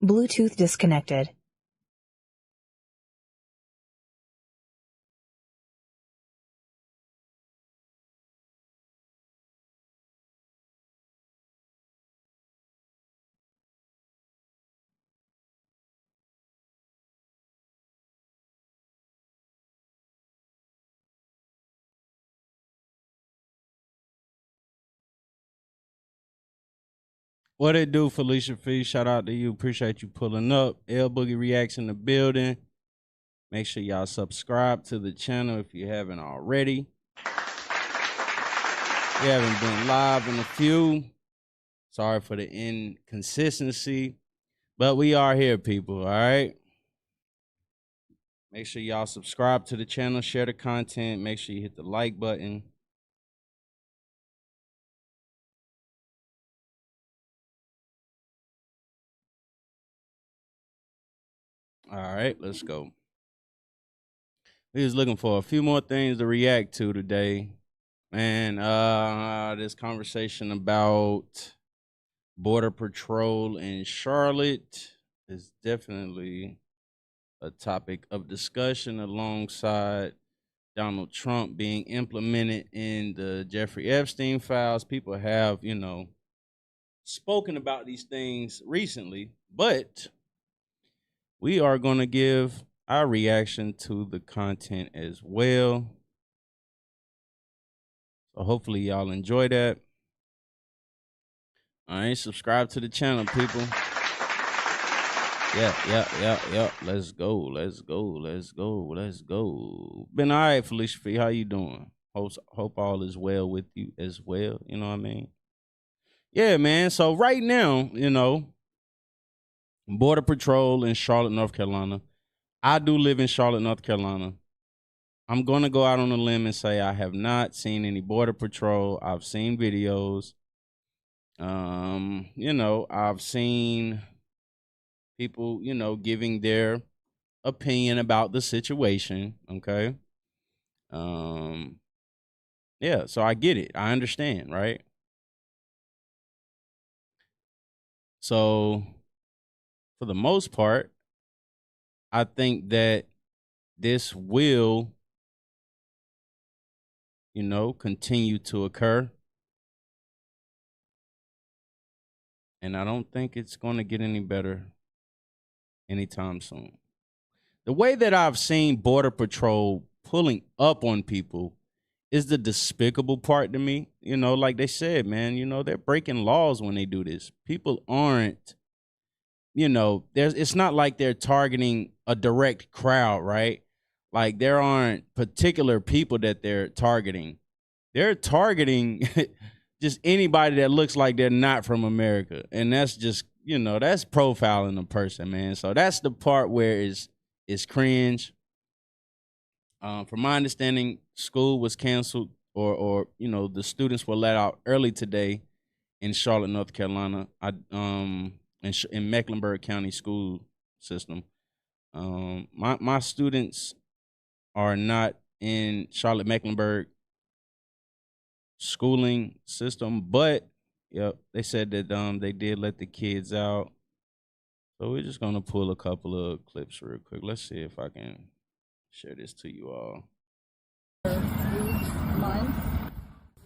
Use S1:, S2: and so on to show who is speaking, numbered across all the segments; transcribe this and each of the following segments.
S1: Bluetooth disconnected.
S2: What it do, Felicia Fee? Shout out to you. Appreciate you pulling up. L Boogie Reacts in the building. Make sure y'all subscribe to the channel if you haven't already. We haven't been live in a few. Sorry for the inconsistency, but we are here, people, all right? Make sure y'all subscribe to the channel, share the content. Make sure you hit the like button. All right, let's go. We was looking for a few more things to react to today. And this conversation about Border Patrol in Charlotte is definitely a topic of discussion alongside Donald Trump being implemented in the Jeffrey Epstein files. People have, spoken about these things recently, but we are going to give our reaction to the content as well. So hopefully y'all enjoy that. All right, subscribe to the channel, people. Yeah. Let's go. Been all right, Felicia Fee. How you doing? Hope all is well with you as well. You know what I mean? Yeah, man. So right now, Border Patrol in Charlotte, North Carolina. I do live in Charlotte, North Carolina. I'm going to go out on a limb and say I have not seen any Border Patrol. I've seen videos. I've seen people, giving their opinion about the situation. Okay. Yeah, so I get it. I understand, right? So for the most part, I think that this will, continue to occur. And I don't think it's going to get any better anytime soon. The way that I've seen Border Patrol pulling up on people is the despicable part to me. Like they said, man, they're breaking laws when they do this. People aren't, it's not like they're targeting a direct crowd, right? Like there aren't particular people that they're targeting. They're targeting just anybody that looks like they're not from America. And that's just, that's profiling a person, man. So that's the part where it's cringe. From my understanding, school was canceled or the students were let out early today in Charlotte, North Carolina. In Mecklenburg County school system. My students are not in Charlotte Mecklenburg schooling system, but they said that they did let the kids out. So we're just gonna pull a couple of clips real quick. Let's see if I can share this to you all.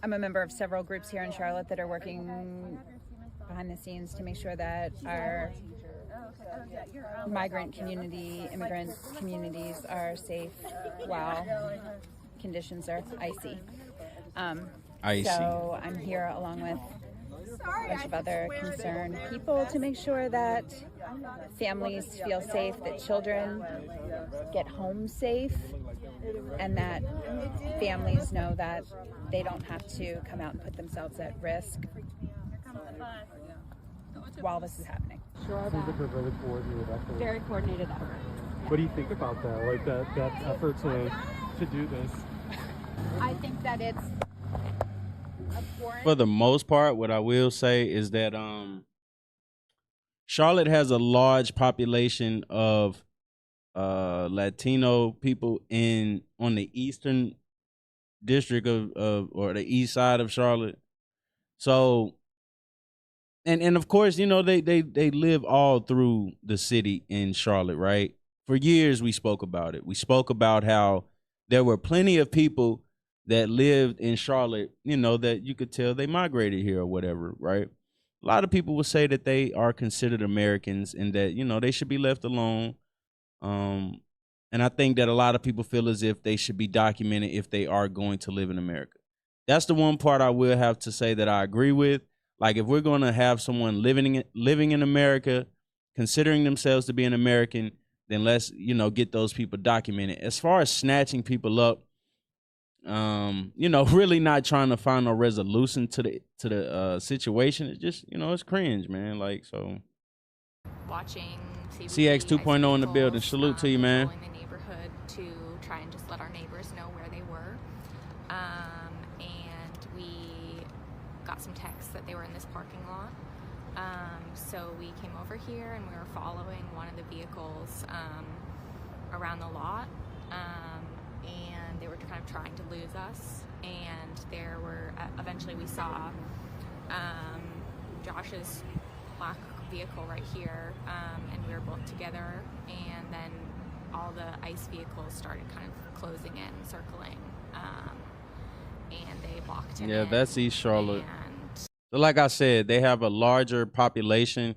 S3: I'm a member of several groups here in Charlotte that are working behind the scenes to make sure that our migrant community, immigrant communities are safe while conditions are icy. So I'm here along with a bunch of other concerned people to make sure that families feel safe, that children get home safe, and that families know that they don't have to come out and put themselves at risk while this is happening.
S4: Very coordinated effort.
S5: What do you think about that? Like that effort to do this?
S3: I think that it's abhorrent.
S2: For the most part, what I will say is that Charlotte has a large population of Latino people on the eastern district of or the east side of Charlotte. So and of course, they live all through the city in Charlotte, right? For years we spoke about it. We spoke about how there were plenty of people that lived in Charlotte, that you could tell they migrated here or whatever, right? A lot of people would say that they are considered Americans and that, they should be left alone. And I think that a lot of people feel as if they should be documented if they are going to live in America. That's the one part I will have to say that I agree with. Like, if we're going to have someone living in America, considering themselves to be an American, then let's, get those people documented. As far as snatching people up, really not trying to find no resolution to the situation. It's just, it's cringe, man. Like, so.
S1: Watching
S2: CX 2.0 in the building. Salute to you, man.
S1: In the neighborhood to try and just let our neighbors know where they were. And we got some texts that they were in this parking lot. So we came over here and we were following one of the vehicles around the lot. And they were kind of trying to lose us. And there were, eventually we saw Josh's black vehicle right here, and we were both together, and then all the ICE vehicles started kind of closing in, circling, and they blocked him.
S2: Yeah,
S1: in,
S2: that's East Charlotte.
S1: And
S2: So like I said, they have a larger population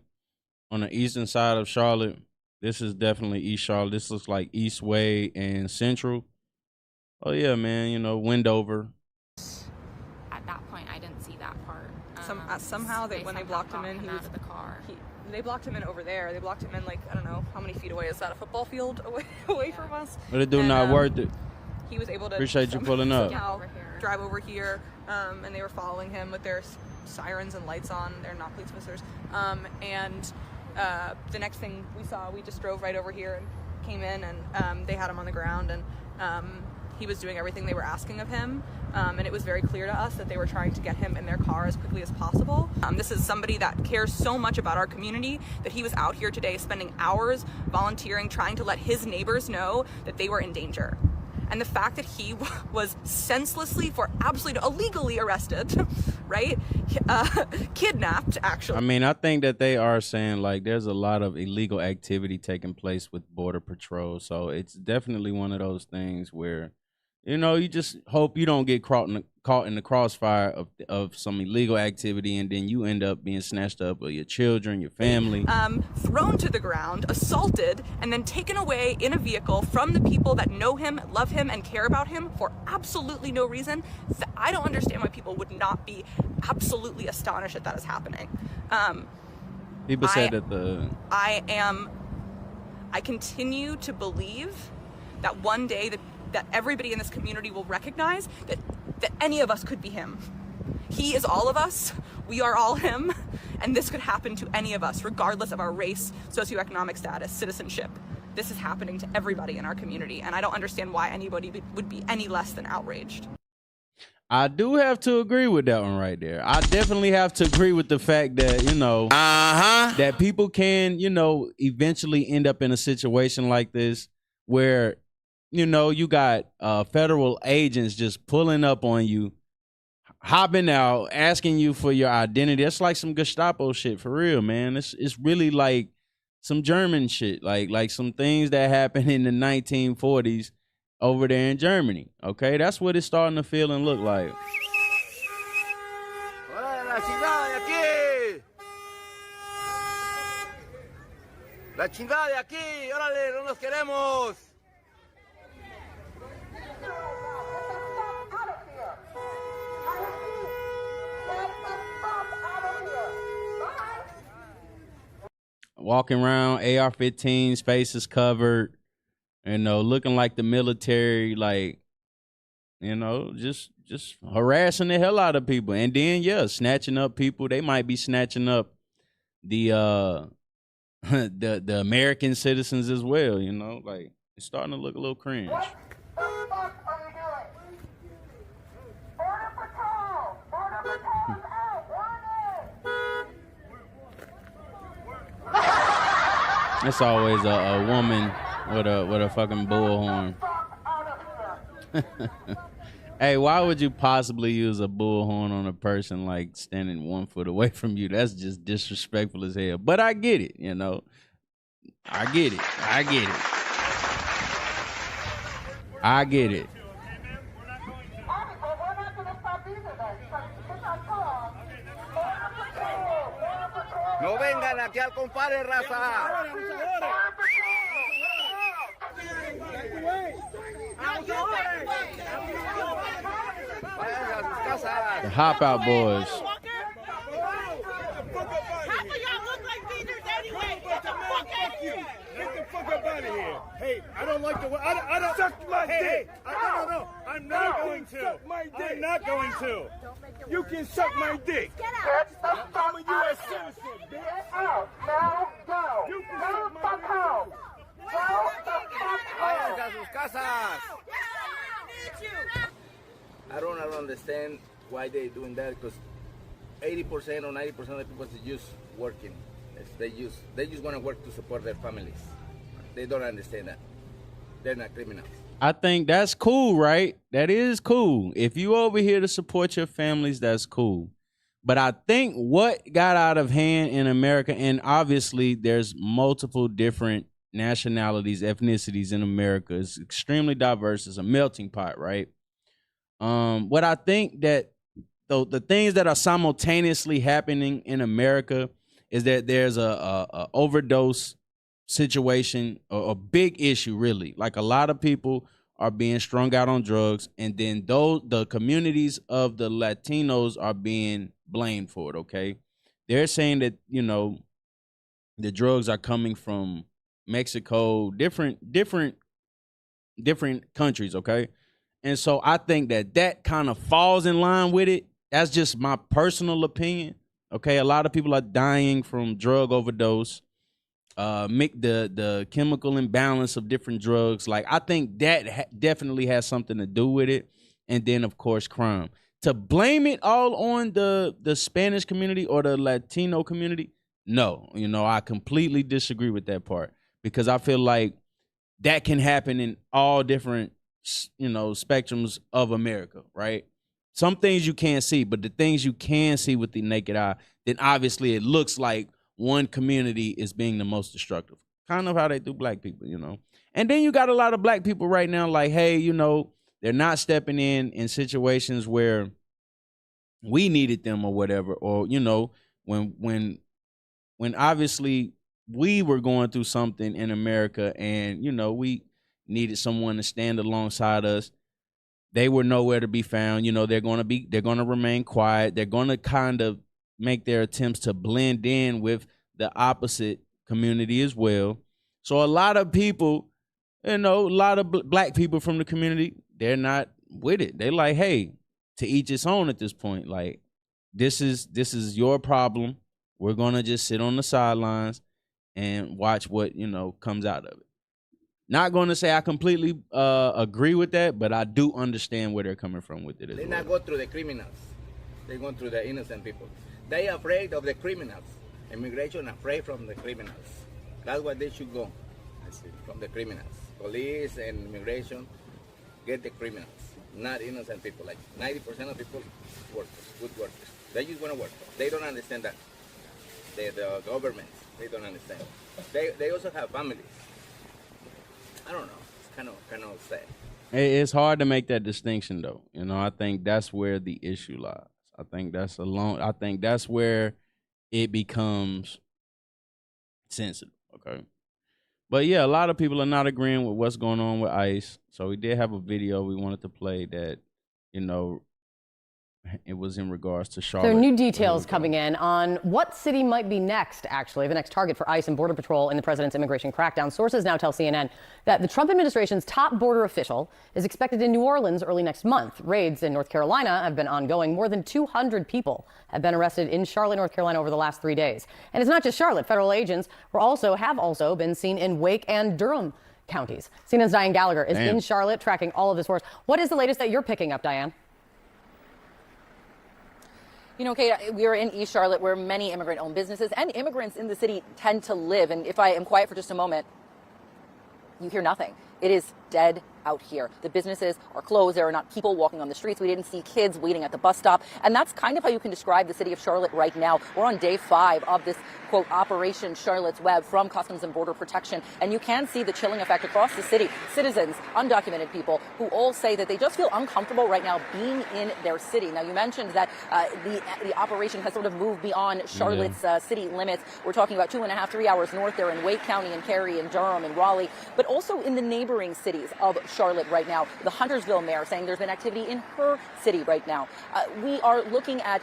S2: on the eastern side of Charlotte. This is definitely East Charlotte. This looks like Eastway and Central. Oh yeah, man, Wendover.
S1: at that point, I didn't see that part.
S4: Somehow when they blocked him in,
S1: he was out of the car.
S4: They blocked him in over there. They blocked him in, like, I don't know how many feet away. Is that a football field away from us?
S2: But it do not worth it.
S4: He was able to
S2: Appreciate you pulling up.
S4: Drive over here, and they were following him with their sirens and lights on. They're not police officers. And the next thing we saw, we just drove right over here and came in, and they had him on the ground, and he was doing everything they were asking of him, and it was very clear to us that they were trying to get him in their car as quickly as possible. This is somebody that cares so much about our community that he was out here today spending hours volunteering, trying to let his neighbors know that they were in danger. And the fact that he was senselessly, for absolutely illegally arrested, right? Kidnapped, actually.
S2: I mean, I think that they are saying, like, there's a lot of illegal activity taking place with Border Patrol. So it's definitely one of those things where, you just hope you don't get caught in the crossfire of some illegal activity, and then you end up being snatched up with your children, your family.
S4: Thrown to the ground, assaulted, and then taken away in a vehicle from the people that know him, love him, and care about him for absolutely no reason. I don't understand why people would not be absolutely astonished that that is happening.
S2: People said that
S4: I continue to believe that one day that everybody in this community will recognize that any of us could be him. He is all of us. We are all him. And this could happen to any of us, regardless of our race, socioeconomic status, citizenship. This is happening to everybody in our community. And I don't understand why anybody would be any less than outraged.
S2: I do have to agree with that one right there. I definitely have to agree with the fact that, that people can, eventually end up in a situation like this where, you got federal agents just pulling up on you, hopping out, asking you for your identity. That's like some Gestapo shit for real, man. It's really like some German shit, like some things that happened in the 1940s over there in Germany. Okay, that's what it's starting to feel and look like.
S6: La chingada de aquí, órale, no nos queremos.
S2: Walking around, AR-15s, faces covered, looking like the military, like, just harassing the hell out of people. And then, snatching up people. They might be snatching up the the American citizens as well, like, it's starting to look a little cringe.
S6: What the fuck are you doing? Border Patrol! Border Patrol is out! Warning!
S2: It's always a woman with a fucking bullhorn. Hey, why would you possibly use a bullhorn on a person like standing 1 foot away from you? That's just disrespectful as hell. But I get it, you know. I get it.
S6: No vengan aquí al compadre, raza. Vayan a sus casas.
S2: The Hop Out Boys.
S7: Half of y'all look like leaders anyway. Get the fuck out of here.
S8: Get the fuck up out of here. Hey, I don't like the way. I don't suck my dick. No. I'm not going to. Suck my dick. I'm not going to. You can suck my dick.
S7: Get out.
S8: I'm a U.S. citizen, bitch.
S7: Get out. Now go.
S8: You can
S7: Go
S8: suck
S7: the
S8: my
S7: fuck
S8: dick.
S7: home. Go the fuck
S6: Vayan
S7: home.
S6: a sus casas. I don't understand why they're doing that, because 80% or 90% of the people is just working. They just want to work to support their families. They don't understand that. They're not criminals.
S2: I think that's cool, right? That is cool. If you over here to support your families, that's cool. But I think what got out of hand in America, and obviously there's multiple different nationalities, ethnicities in America. It's extremely diverse. It's a melting pot, right? What I think that the things that are simultaneously happening in America is that there's a overdose situation, a big issue, really. Like, a lot of people are being strung out on drugs, and then the communities of the Latinos are being blamed for it. Okay, they're saying that, you know, the drugs are coming from Mexico, different countries. Okay, and so I think that kind of falls in line with it. That's just my personal opinion. Okay, a lot of people are dying from drug overdose. The chemical imbalance of different drugs. Like, I think that definitely has something to do with it. And then, of course, crime. To blame it all on the Spanish community or the Latino community, no. You know, I completely disagree with that part, because I feel like that can happen in all different, you know, spectrums of America, right? Some things you can't see, but the things you can see with the naked eye, then obviously it looks like one community is being the most destructive. Kind of how they do black people, you know. And then you got a lot of black people right now like, hey, you know, they're not stepping in situations where we needed them or whatever. Or, you know, when obviously we were going through something in America and, you know, we needed someone to stand alongside us. They were nowhere to be found. You know, they're going to remain quiet. They're going to kind of make their attempts to blend in with the opposite community as well. So a lot of people, you know, a lot of black people from the community, they're not with it. They like, hey, to each its own at this point. Like, this is your problem. We're going to just sit on the sidelines and watch what, you know, comes out of it. Not going to say I completely agree with that, but I do understand where they're coming from with it as well.
S6: They not go through the criminals. They go through the innocent people. They are afraid of the criminals. Immigration afraid from the criminals. That's why they should go. From the criminals. Police and immigration get the criminals, not innocent people. Like 90% of people, workers, good workers. They just want to work. They don't understand that. The government, they don't understand. They also have families. I don't know. It's kind of sad.
S2: It's hard to make that distinction, though. You know, I think that's where the issue lies. I think that's where it becomes sensitive. Okay. But yeah, a lot of people are not agreeing with what's going on with ICE. So we did have a video we wanted to play that, you know, it was in regards to Charlotte.
S9: There are new details coming in on what city might be next, actually, the next target for ICE and Border Patrol in the president's immigration crackdown. Sources now tell CNN that the Trump administration's top border official is expected in New Orleans early next month. Raids in North Carolina have been ongoing. More than 200 people have been arrested in Charlotte, North Carolina over the last 3 days. And it's not just Charlotte. Federal agents have also been seen in Wake and Durham counties. CNN's Diane Gallagher is in Charlotte tracking all of this for us. What is the latest that you're picking up, Diane?
S10: You know, Kate, we are in East Charlotte where many immigrant-owned businesses and immigrants in the city tend to live. And if I am quiet for just a moment, you hear nothing. It is dead out here. The businesses are closed. There are not people walking on the streets. We didn't see kids waiting at the bus stop. And that's kind of how you can describe the city of Charlotte right now. We're on day 5 of this, quote, Operation Charlotte's Web from Customs and Border Protection. And you can see the chilling effect across the city. Citizens, undocumented people, who all say that they just feel uncomfortable right now being in their city. Now, you mentioned that the operation has sort of moved beyond Charlotte's city limits. We're talking about 2.5, 3 hours north there in Wake County and Cary and Durham and Raleigh, but also in the neighboring cities of Charlotte right now. The Huntersville mayor saying there's been activity in her city right now. We are looking at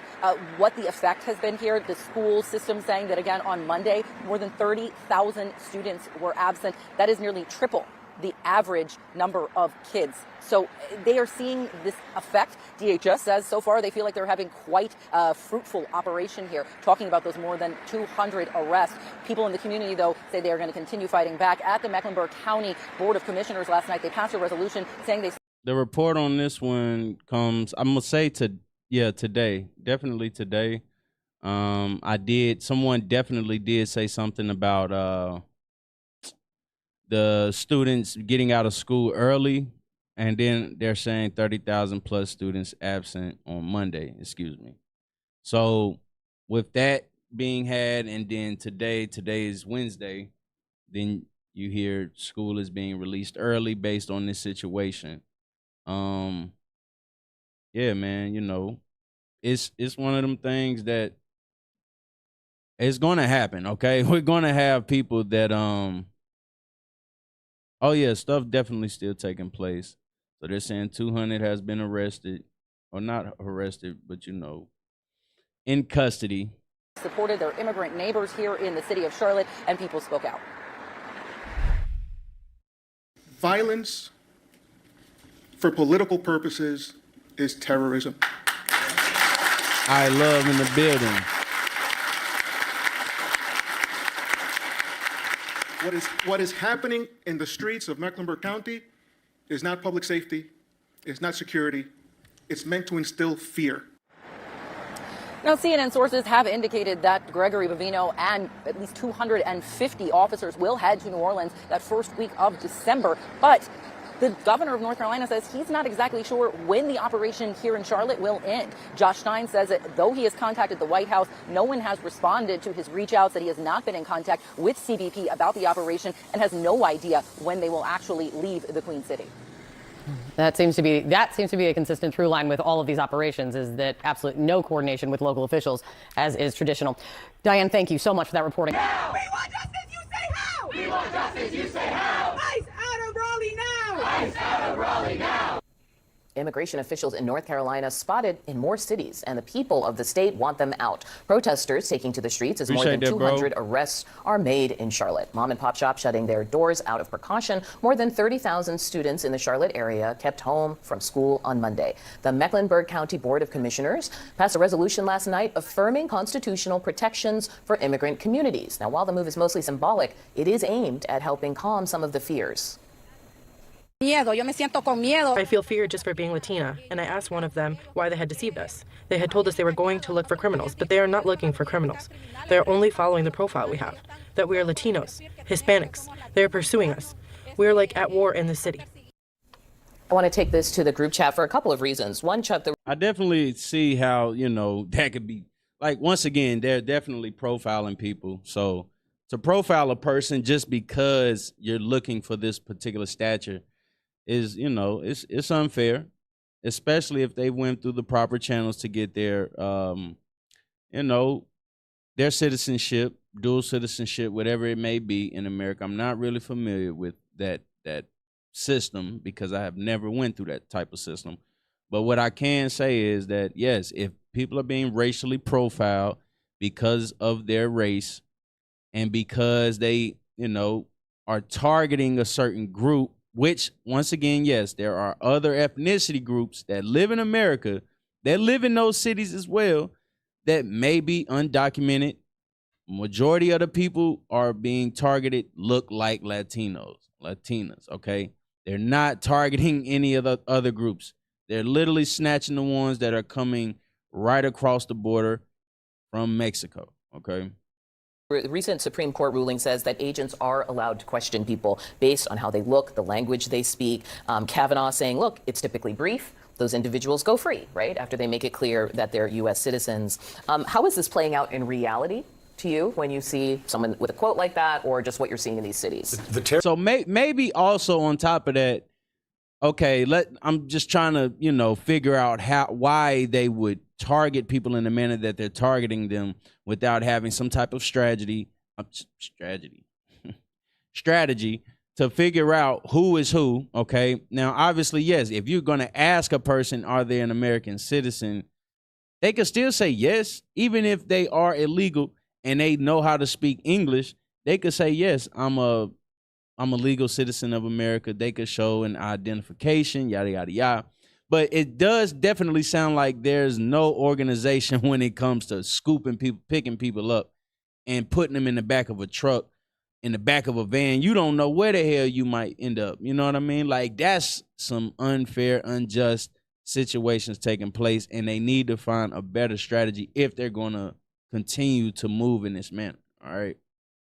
S10: what the effect has been here. The school system saying that, again, on Monday, more than 30,000 students were absent. That is nearly triple the average number of kids. So they are seeing this effect. DHS says so far they feel like they're having quite a fruitful operation here, talking about those more than 200 arrests. People in the community, though, say they are going to continue fighting back. At the Mecklenburg County Board of Commissioners last night, they passed a resolution saying they...
S2: The report on this one comes, I'm going to say, today. Definitely today. Someone definitely did say something about the students getting out of school early, and then they're saying 30,000 plus students absent on Monday, So with that being had, and then today is Wednesday, then you hear school is being released early based on this situation. Yeah, man, it's one of them things that it's going to happen, okay? We're going to have people that, oh, yeah, stuff definitely still taking place. So they're saying 200 has been arrested, or not arrested, but, in custody.
S10: Supported their immigrant neighbors here in the city of Charlotte, and people spoke out.
S11: Violence for political purposes is terrorism.
S2: I love in the building.
S11: What is happening in the streets of Mecklenburg County is not public safety, it's not security, it's meant to instill fear.
S10: Now, CNN sources have indicated that Gregory Bovino and at least 250 officers will head to New Orleans that first week of December, but the governor of North Carolina says he's not exactly sure when the operation here in Charlotte will end. Josh Stein says that though he has contacted the White House, no one has responded to his reach outs, that he has not been in contact with CBP about the operation and has no idea when they will actually leave the Queen City.
S9: That seems to be a consistent through line with all of these operations, is that absolutely no coordination with local officials, as is traditional. Diane, thank you so much for that reporting.
S7: How? We want justice, you say how? We want justice, you say how? ICE out of Raleigh now! ICE out of Raleigh now!
S12: Immigration officials in North Carolina spotted in more cities, and the people of the state want them out. Protesters taking to the streets as more than 200 arrests are made in Charlotte. Mom and pop shops shutting their doors out of precaution. More than 30,000 students in the Charlotte area kept home from school on Monday. The Mecklenburg County Board of Commissioners passed a resolution last night affirming constitutional protections for immigrant communities. Now, while the move is mostly symbolic, it is aimed at helping calm some of the fears.
S13: I feel fear just for being Latina, and I asked one of them why they had deceived us. They had told us they were going to look for criminals, but they are not looking for criminals. They are only following the profile we have, that we are Latinos, Hispanics. They are pursuing us. We are like at war in the city.
S12: I want to take this to the group chat for a couple of reasons. One, Chuck,
S2: I definitely see how, that could be, like, once again, they're definitely profiling people. So to profile a person just because you're looking for this particular stature is, it's unfair, especially if they went through the proper channels to get their, their citizenship, dual citizenship, whatever it may be in America. I'm not really familiar with that system because I have never went through that type of system. But what I can say is that, yes, if people are being racially profiled because of their race and because they, are targeting a certain group, which, once again, yes, there are other ethnicity groups that live in America, that live in those cities as well, that may be undocumented. Majority of the people are being targeted look like Latinas, okay? They're not targeting any of the other groups. They're literally snatching the ones that are coming right across the border from Mexico, okay?
S12: The recent Supreme Court ruling says that agents are allowed to question people based on how they look, the language they speak. Kavanaugh saying, look, it's typically brief. Those individuals go free, right, after they make it clear that they're U.S. citizens. How is this playing out in reality to you when you see someone with a quote like that, or just what you're seeing in these cities?
S2: So maybe also on top of that, okay, I'm just trying to, figure out why they would target people in the manner that they're targeting them without having some type of strategy to figure out who is who, okay? Now, obviously, yes, if you're going to ask a person, are they an American citizen, they can still say yes, even if they are illegal and they know how to speak English. They could say, yes, I'm a legal citizen of America. They could show an identification, yada, yada, yada. But it does definitely sound like there's no organization when it comes to scooping people, picking people up and putting them in the back of a truck, in the back of a van. You don't know where the hell you might end up. You know what I mean? Like, that's some unfair, unjust situations taking place, and they need to find a better strategy if they're going to continue to move in this manner. All right.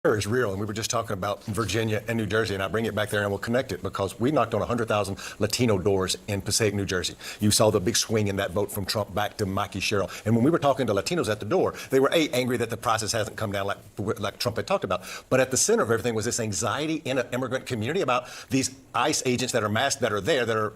S14: Is real, and we were just talking about Virginia and New Jersey, and I bring it back there and we'll connect it because we knocked on 100,000 Latino doors in Passaic, New Jersey. You saw the big swing in that vote from Trump back to Mikey Sherrill. And when we were talking to Latinos at the door, they were angry that the process hasn't come down like Trump had talked about. But at the center of everything was this anxiety in an immigrant community about these ICE agents that are masked, that are there, that are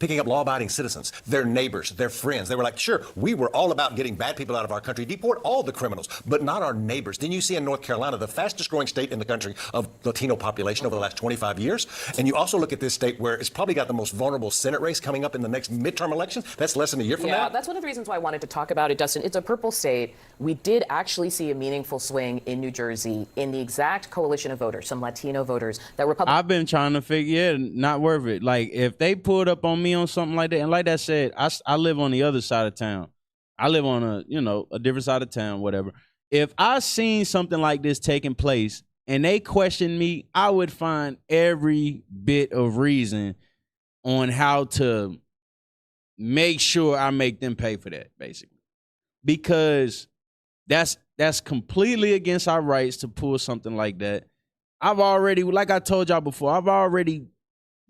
S14: picking up law-abiding citizens, their neighbors, their friends. They were like, sure, we were all about getting bad people out of our country, deport all the criminals, but not our neighbors. Then you see in North Carolina, the fastest growing state in the country of Latino population over the last 25 years. And you also look at this state where it's probably got the most vulnerable Senate race coming up in the next midterm elections. That's less than a year from now.
S12: Yeah, that's one of the reasons why I wanted to talk about it, Dustin. It's a purple state. We did actually see a meaningful swing in New Jersey in the exact coalition of voters, some Latino voters that Republicans.
S2: I've been trying to figure, not worth it. Like, if they pulled up on me on something like that, and like I said, I live on the other side of town. I live on a different side of town, whatever. If I seen something like this taking place and they questioned me, I would find every bit of reason on how to make sure I make them pay for that, basically. Because that's completely against our rights to pull something like that. I've already, like I told y'all before, I've already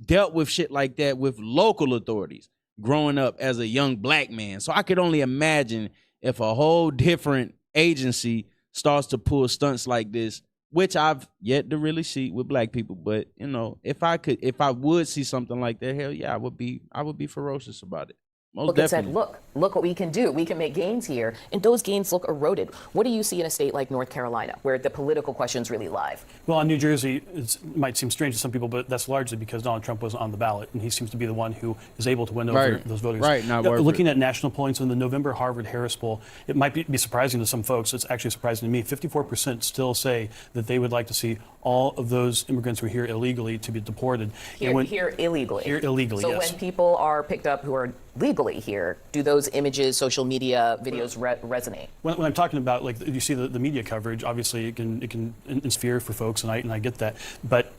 S2: dealt with shit like that with local authorities growing up as a young black man. So I could only imagine if a whole different agency starts to pull stunts like this, which I've yet to really see with black people. But, if I would see something like that, hell yeah, I would be ferocious about it.
S12: Look and said, look what we can do. We can make gains here. And those gains look eroded. What do you see in a state like North Carolina, where the political question's really live?
S5: Well, in New Jersey, it might seem strange to some people, but that's largely because Donald Trump was on the ballot, and he seems to be the one who is able to win over those voters.
S2: Right.
S5: Looking at national polling, so in the November Harvard-Harris poll, it might be surprising to some folks. It's actually surprising to me. 54% still say that they would like to see all of those immigrants who are here illegally to be deported.
S12: Here illegally.
S5: Here illegally,
S12: so
S5: yes.
S12: When people are picked up who are legally here, do those images, social media videos resonate?
S5: When I'm talking about, like, you see the media coverage, obviously it can inspire for folks, and I get that. But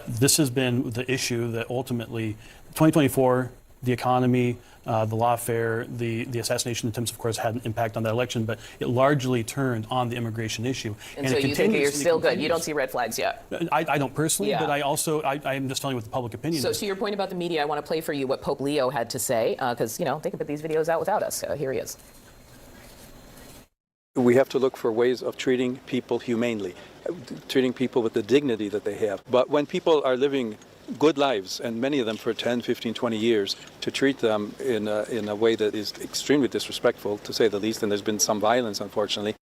S5: this has been the issue that ultimately, 2024, the economy, the lawfare, the assassination attempts, of course, had an impact on that election, but it largely turned on the immigration issue.
S12: And so you think you're still good? You don't see red flags yet?
S5: I don't personally, but I am just telling you what the public opinion
S12: is. So
S5: to
S12: your point about the media, I want to play for you what Pope Leo had to say, because, they can put these videos out without us. Here he is.
S15: We have to look for ways of treating people humanely, treating people with the dignity that they have. But when people are living good lives, and many of them for 10, 15, 20 years, to treat them in a way that is extremely disrespectful, to say the least, and there's been some violence, unfortunately.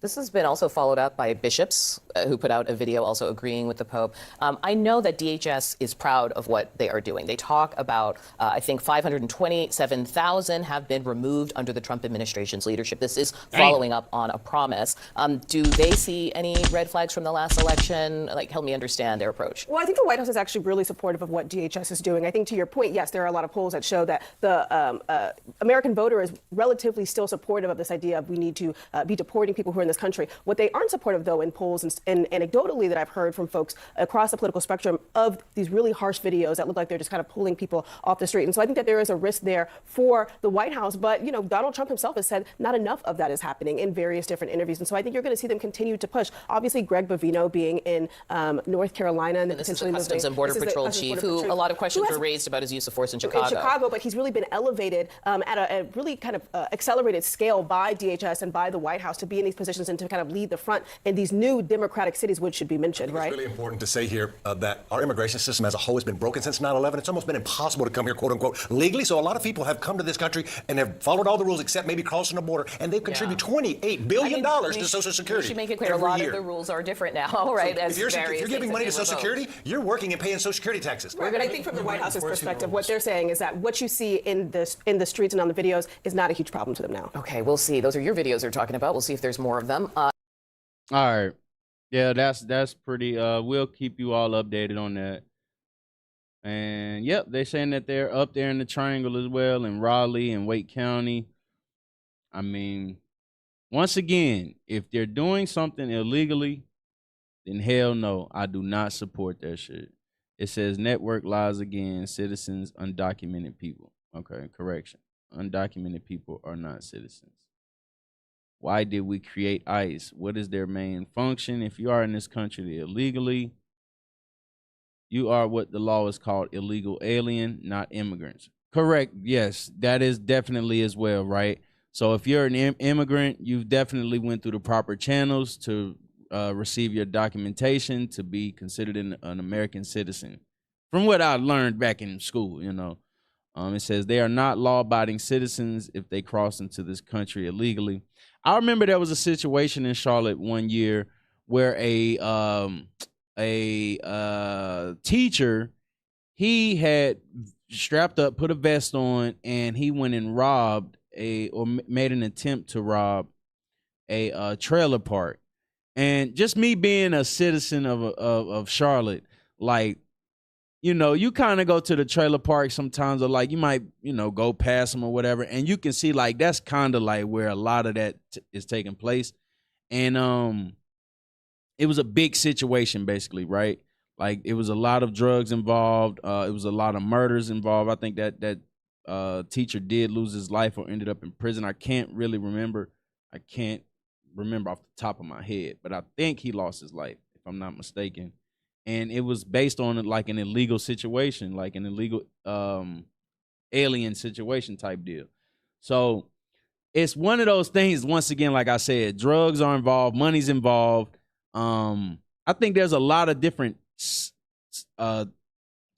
S12: This has been also followed up by bishops who put out a video also agreeing with the Pope. I know that DHS is proud of what they are doing. They talk about, I think, 527,000 have been removed under the Trump administration's leadership. This is following up on a promise. Do they see any red flags from the last election? Like, help me understand their approach.
S16: Well, I think the White House is actually really supportive of what DHS is doing. I think to your point, yes, there are a lot of polls that show that the American voter is relatively still supportive of this idea of we need to be deporting people who are in the this country. What they aren't supportive, though, in polls and anecdotally that I've heard from folks across the political spectrum of these really harsh videos that look like they're just kind of pulling people off the street. And so I think that there is a risk there for the White House. But, you know, Donald Trump himself has said not enough of that is happening in various different interviews. And so I think you're going to see them continue to push. Obviously, Greg Bovino being in North Carolina and
S12: this is the Customs and Border Patrol chief, who a lot of questions were raised about his use of force in Chicago.
S16: But he's really been elevated at a really kind of accelerated scale by DHS and by the White House to be in these positions and to kind of lead the front in these new democratic cities, which should be mentioned, right?
S14: It's really important to say here that our immigration system as a whole has been broken since 9/11. It's almost been impossible to come here, quote unquote, legally. So a lot of people have come to this country and have followed all the rules except maybe crossing the border, and they've contributed $28 billion to Social Security.
S12: We should make it clear a lot of the rules are different now, right?
S14: So if you're giving money to Social Security, you're working and paying Social Security taxes.
S16: Right, but I think from the White House's perspective, what they're saying is that what you see in the streets and on the videos is not a huge problem to them now.
S12: Okay, we'll see. Those are your videos they're talking about. We'll see if there's more of them.
S2: All right. Yeah, that's pretty. We'll keep you all updated on that. And yep, they're saying that they're up there in the Triangle as well, in Raleigh and Wake County. I mean, once again, if they're doing something illegally, then hell no, I do not support that shit. It says network lies again, citizens, undocumented people. Okay, correction. Undocumented people are not citizens. Why did we create ICE? What is their main function? If you are in this country illegally, you are what the law is called illegal alien, not immigrants. Correct. Yes, that is definitely as well, right? So if you're an immigrant, you've definitely went through the proper channels to receive your documentation to be considered an American citizen. From what I learned back in school, you know, it says they are not law-abiding citizens if they cross into this country illegally. I remember there was a situation in Charlotte one year where a teacher, he had strapped up, put a vest on, and he went and robbed made an attempt to rob a trailer park. And just me being a citizen of Charlotte, like, you know, you kind of go to the trailer park sometimes, or like you might, you know, go past them or whatever, and you can see like that's kind of like where a lot of that is taking place. And it was a big situation basically, right? Like it was a lot of drugs involved. It was a lot of murders involved. I think that teacher did lose his life or ended up in prison. I can't really remember. I can't remember off the top of my head, but I think he lost his life, if I'm not mistaken. And it was based on like an illegal situation, like an illegal alien situation type deal. So it's one of those things, once again, like I said, drugs are involved, money's involved. I think there's a lot of different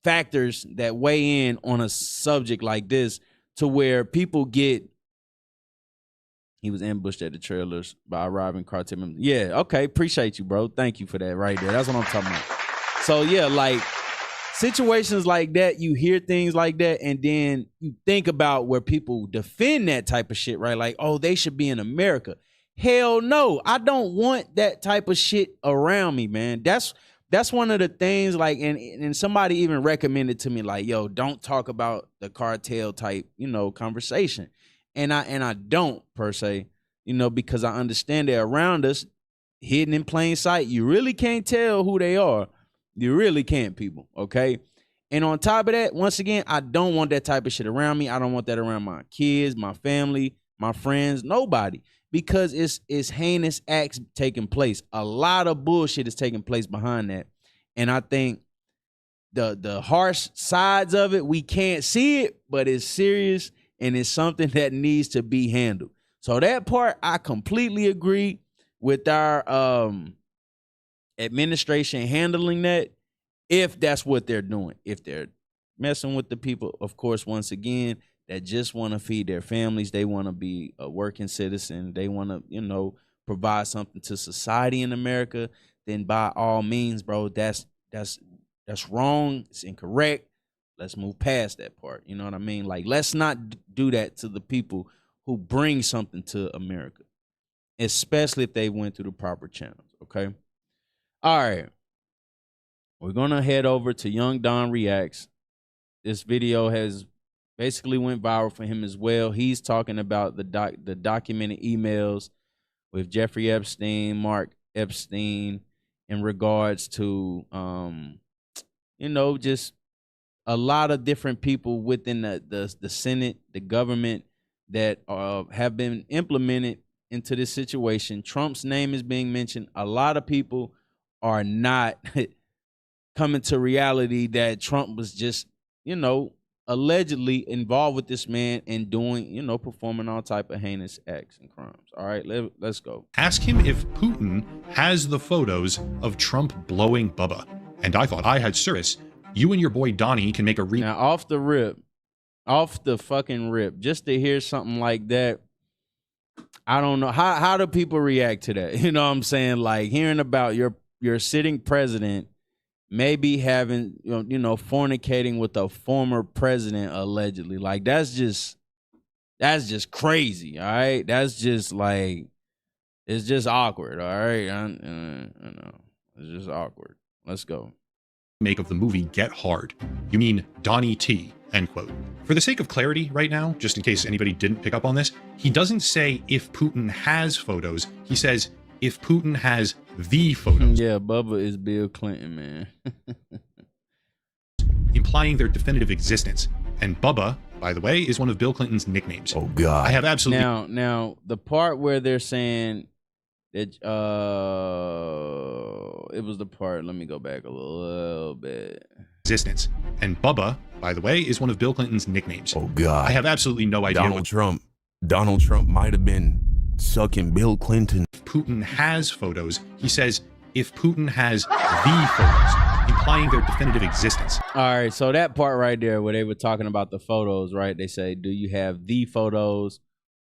S2: factors that weigh in on a subject like this to where people get. He was ambushed at the trailers by arriving cartel members. Yeah, okay, appreciate you, bro. Thank you for that right there. That's what I'm talking about. So, yeah, like, situations like that, you hear things like that, and then you think about where people defend that type of shit, right? Like, oh, they should be in America. Hell no. I don't want that type of shit around me, man. That's one of the things, like, and somebody even recommended to me, like, yo, don't talk about the cartel type, you know, conversation. And I don't, per se, you know, because I understand they're around us, hidden in plain sight. You really can't tell who they are. You really can't, people, okay? And on top of that, once again, I don't want that type of shit around me. I don't want that around my kids, my family, my friends, nobody. Because it's heinous acts taking place. A lot of bullshit is taking place behind that. And I think the harsh sides of it, we can't see it, but it's serious. And it's something that needs to be handled. So that part, I completely agree with our administration handling that, if that's what they're doing. If they're messing with the people, of course, once again, that just want to feed their families, they want to be a working citizen, they want to, you know, provide something to society in America, then by all means, bro, that's wrong, it's incorrect. Let's move past that part. You know what I mean? Like, let's not do that to the people who bring something to America, especially if they went through the proper channels, okay? All right. We're going to head over to Young Don Reacts. This video has basically went viral for him as well. He's talking about the documented emails with Jeffrey Epstein, Mark Epstein, in regards to, just a lot of different people within the Senate, the government that have been implemented into this situation. Trump's name is being mentioned. A lot of people are not coming to reality that Trump was just, allegedly involved with this man and doing, performing all type of heinous acts and crimes. All right, let's go.
S17: Ask him if Putin has the photos of Trump blowing Bubba. And I thought I had service. You and your boy Donnie can make a
S2: Now, off the fucking rip, just to hear something like that, I don't know. How do people react to that? You know what I'm saying? Like hearing about your sitting president maybe having, fornicating with a former president allegedly. Like that's just crazy. All right. That's just like, it's just awkward. All right. I know. It's just awkward. Let's go.
S17: Make of the movie Get Hard. You mean Donnie T, end quote. For the sake of clarity right now, just in case anybody didn't pick up on this, he doesn't say if Putin has photos. He says if Putin has the photos.
S2: Yeah, Bubba is Bill Clinton, man.
S17: Implying their definitive existence. And Bubba, by the way, is one of Bill Clinton's nicknames.
S18: Oh, God.
S17: I have absolutely...
S2: Now, the part where they're saying that, it was the part, let me go back a little bit.
S17: Existence. And Bubba, by the way, is one of Bill Clinton's nicknames.
S18: Oh, God.
S17: I have absolutely no idea.
S18: Donald Trump might have been sucking Bill Clinton.
S17: Putin has photos. He says if Putin has the photos, implying their definitive existence.
S2: All right, so that part right there where they were talking about the photos, right? They say, do you have the photos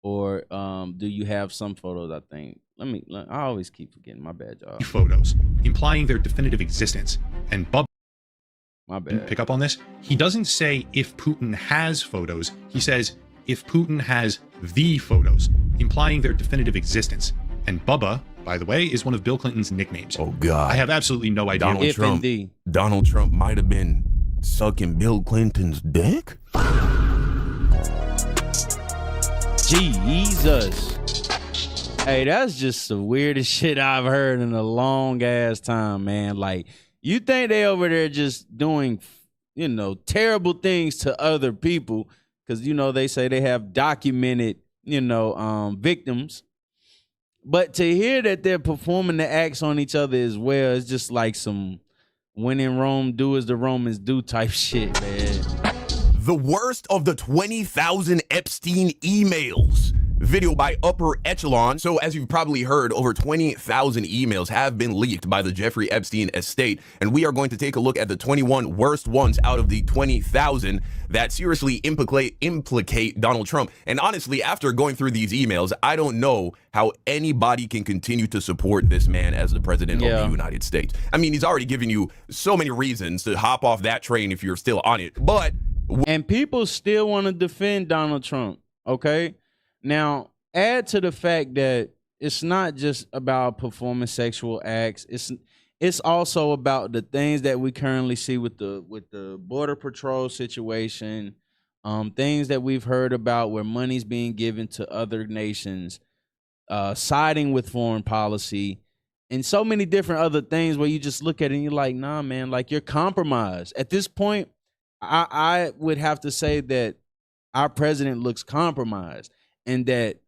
S2: or do you have some photos, I think. I always keep forgetting. My bad, y'all.
S17: Photos, implying their definitive existence. And Bubba,
S2: my bad.
S17: Pick up on this. He doesn't say if Putin has photos. He says if Putin has the photos, implying their definitive existence. And Bubba, by the way, is one of Bill Clinton's nicknames.
S18: Oh, God.
S17: I have absolutely no idea.
S18: Donald Trump might have been sucking Bill Clinton's dick?
S2: Jesus. Hey, that's just the weirdest shit I've heard in a long ass time, man. Like, you think they over there just doing, terrible things to other people because, they say they have documented, victims. But to hear that they're performing the acts on each other as well, it's just like some when in Rome, do as the Romans do type shit, man.
S18: The worst of the 20,000 Epstein emails. Video by Upper Echelon. So as you've probably heard, over 20,000 emails have been leaked by the Jeffrey Epstein estate. And we are going to take a look at the 21 worst ones out of the 20,000 that seriously implicate Donald Trump. And honestly, after going through these emails, I don't know how anybody can continue to support this man as the president of the United States. I mean, he's already given you so many reasons to hop off that train if you're still on it.
S2: And people still want to defend Donald Trump, okay? Now, add to the fact that it's not just about performing sexual acts. It's also about the things that we currently see with the Border Patrol situation, things that we've heard about where money's being given to other nations, siding with foreign policy, and so many different other things where you just look at it and you're like, nah, man, like you're compromised. At this point, I would have to say that our president looks compromised. And that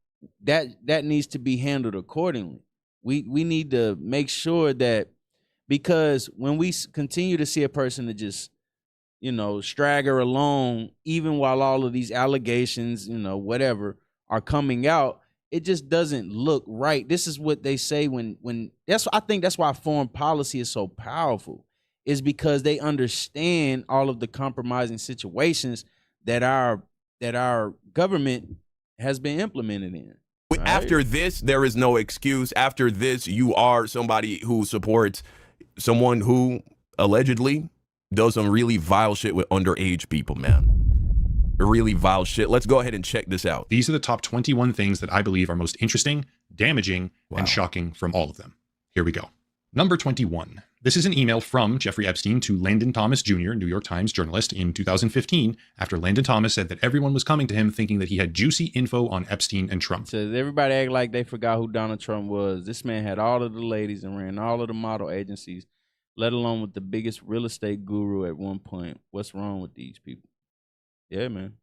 S2: needs to be handled accordingly. We need to make sure that, because when we continue to see a person that just, straggle along, even while all of these allegations, whatever, are coming out, it just doesn't look right. This is what they say when I think that's why foreign policy is so powerful, is because they understand all of the compromising situations that our government has been implemented in.
S18: After this, there is no excuse. After this, you are somebody who supports someone who allegedly does some really vile shit with underage people, man. Really vile shit. Let's go ahead and check this out.
S17: These are the top 21 things that I believe are most interesting, damaging, and shocking from all of them. Here we go. Number 21. This is an email from Jeffrey Epstein to Landon Thomas Jr., New York Times journalist, in 2015, after Landon Thomas said that everyone was coming to him thinking that he had juicy info on Epstein and Trump.
S2: Says everybody act like they forgot who Donald Trump was. This man had all of the ladies and ran all of the model agencies, let alone with the biggest real estate guru at one point. What's wrong with these people? Yeah, man.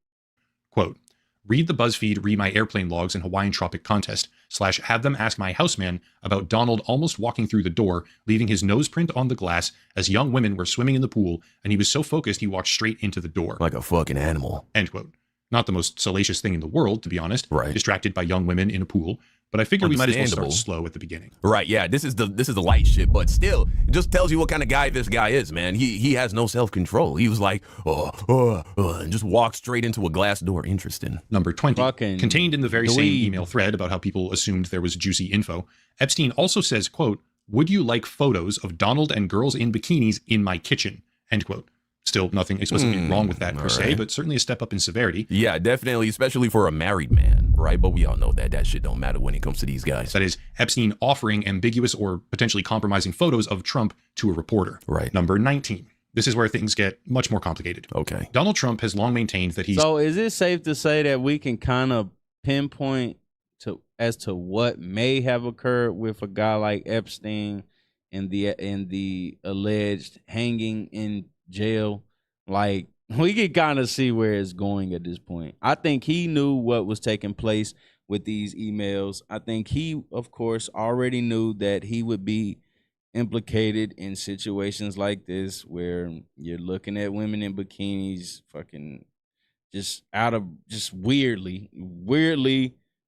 S17: Quote, read the BuzzFeed Read My Airplane Logs in Hawaiian Tropic Contest / have them ask my houseman about Donald almost walking through the door, leaving his nose print on the glass as young women were swimming in the pool, and he was so focused he walked straight into the door.
S18: Like a fucking animal.
S17: End quote. Not the most salacious thing in the world, to be honest.
S18: Right.
S17: Distracted by young women in a pool. But I figure we might as well start slow at the beginning.
S18: Right, yeah, this is the light shit, but still, it just tells you what kind of guy this guy is, man. He has no self-control. He was like, and just walked straight into a glass door. Interesting.
S17: Number 20. Contained in the very same email thread about how people assumed there was juicy info, Epstein also says, quote, would you like photos of Donald and girls in bikinis in my kitchen? End quote. Still nothing explicitly wrong with that per se, but certainly a step up in severity.
S18: Yeah, definitely, especially for a married man, right? But we all know that shit don't matter when it comes to these guys.
S17: That is, Epstein offering ambiguous or potentially compromising photos of Trump to a reporter.
S18: Right.
S17: Number 19. This is where things get much more complicated.
S18: Okay.
S17: Donald Trump has long maintained that he's...
S2: So is it safe to say that we can kind of pinpoint as to what may have occurred with a guy like Epstein and the alleged hanging in jail? Like, we can kind of see where it's going at this point. I think he knew what was taking place with these emails. I think he, of course, already knew that he would be implicated in situations like this where you're looking at women in bikinis fucking just weirdly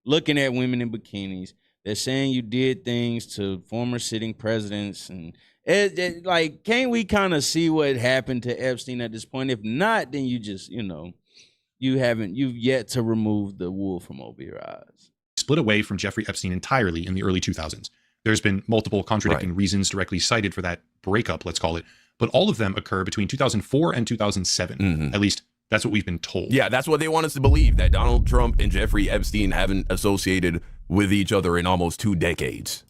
S2: looking at women in bikinis. They're saying you did things to former sitting presidents, and like, can't we kind of see what happened to Epstein at this point? If not, then you just, you've yet to remove the wool from over your eyes.
S17: Split away from Jeffrey Epstein entirely in the early 2000s. There's been multiple contradicting reasons directly cited for that breakup, let's call it, but all of them occur between 2004 and 2007. At least that's what we've been told.
S18: Yeah, that's what they want us to believe, that Donald Trump and Jeffrey Epstein haven't associated with each other in almost 2 decades.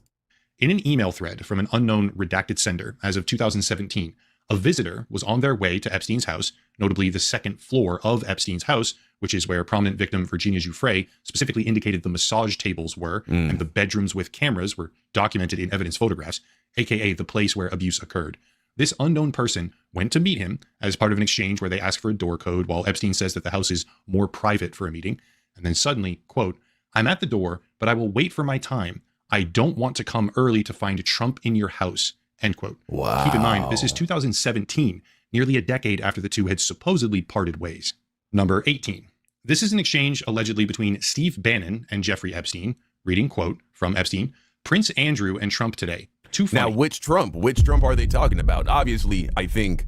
S17: In an email thread from an unknown redacted sender as of 2017, a visitor was on their way to Epstein's house, notably the second floor of Epstein's house, which is where prominent victim Virginia Jeffery specifically indicated the massage tables were, and the bedrooms with cameras were documented in evidence photographs, aka the place where abuse occurred. This unknown person went to meet him as part of an exchange where they asked for a door code, while Epstein says that the house is more private for a meeting. And then suddenly, quote, I'm at the door, but I will wait for my time. I don't want to come early to find Trump in your house, end quote.
S18: Wow.
S17: Keep in mind, this is 2017, nearly a decade after the two had supposedly parted ways. Number 18. This is an exchange allegedly between Steve Bannon and Jeffrey Epstein, reading, quote, from Epstein, Prince Andrew and Trump today. Too funny.
S18: Now, which Trump? Which Trump are they talking about? Obviously, I think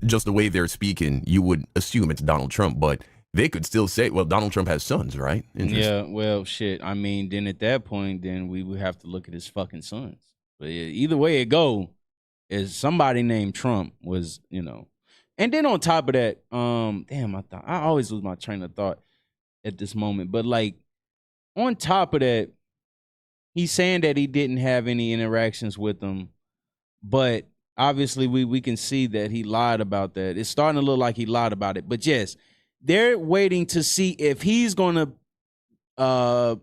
S18: just the way they're speaking, you would assume it's Donald Trump, but they could still say, well, Donald Trump has sons, right?
S2: Yeah, well, shit. I mean, then at that point, then we would have to look at his fucking sons. But yeah, either way it go, is somebody named Trump was, And then on top of that, I always lose my train of thought at this moment. But like, on top of that, he's saying that he didn't have any interactions with them, but obviously we can see that he lied about that. It's starting to look like he lied about it. But yes, they're waiting to see if he's going to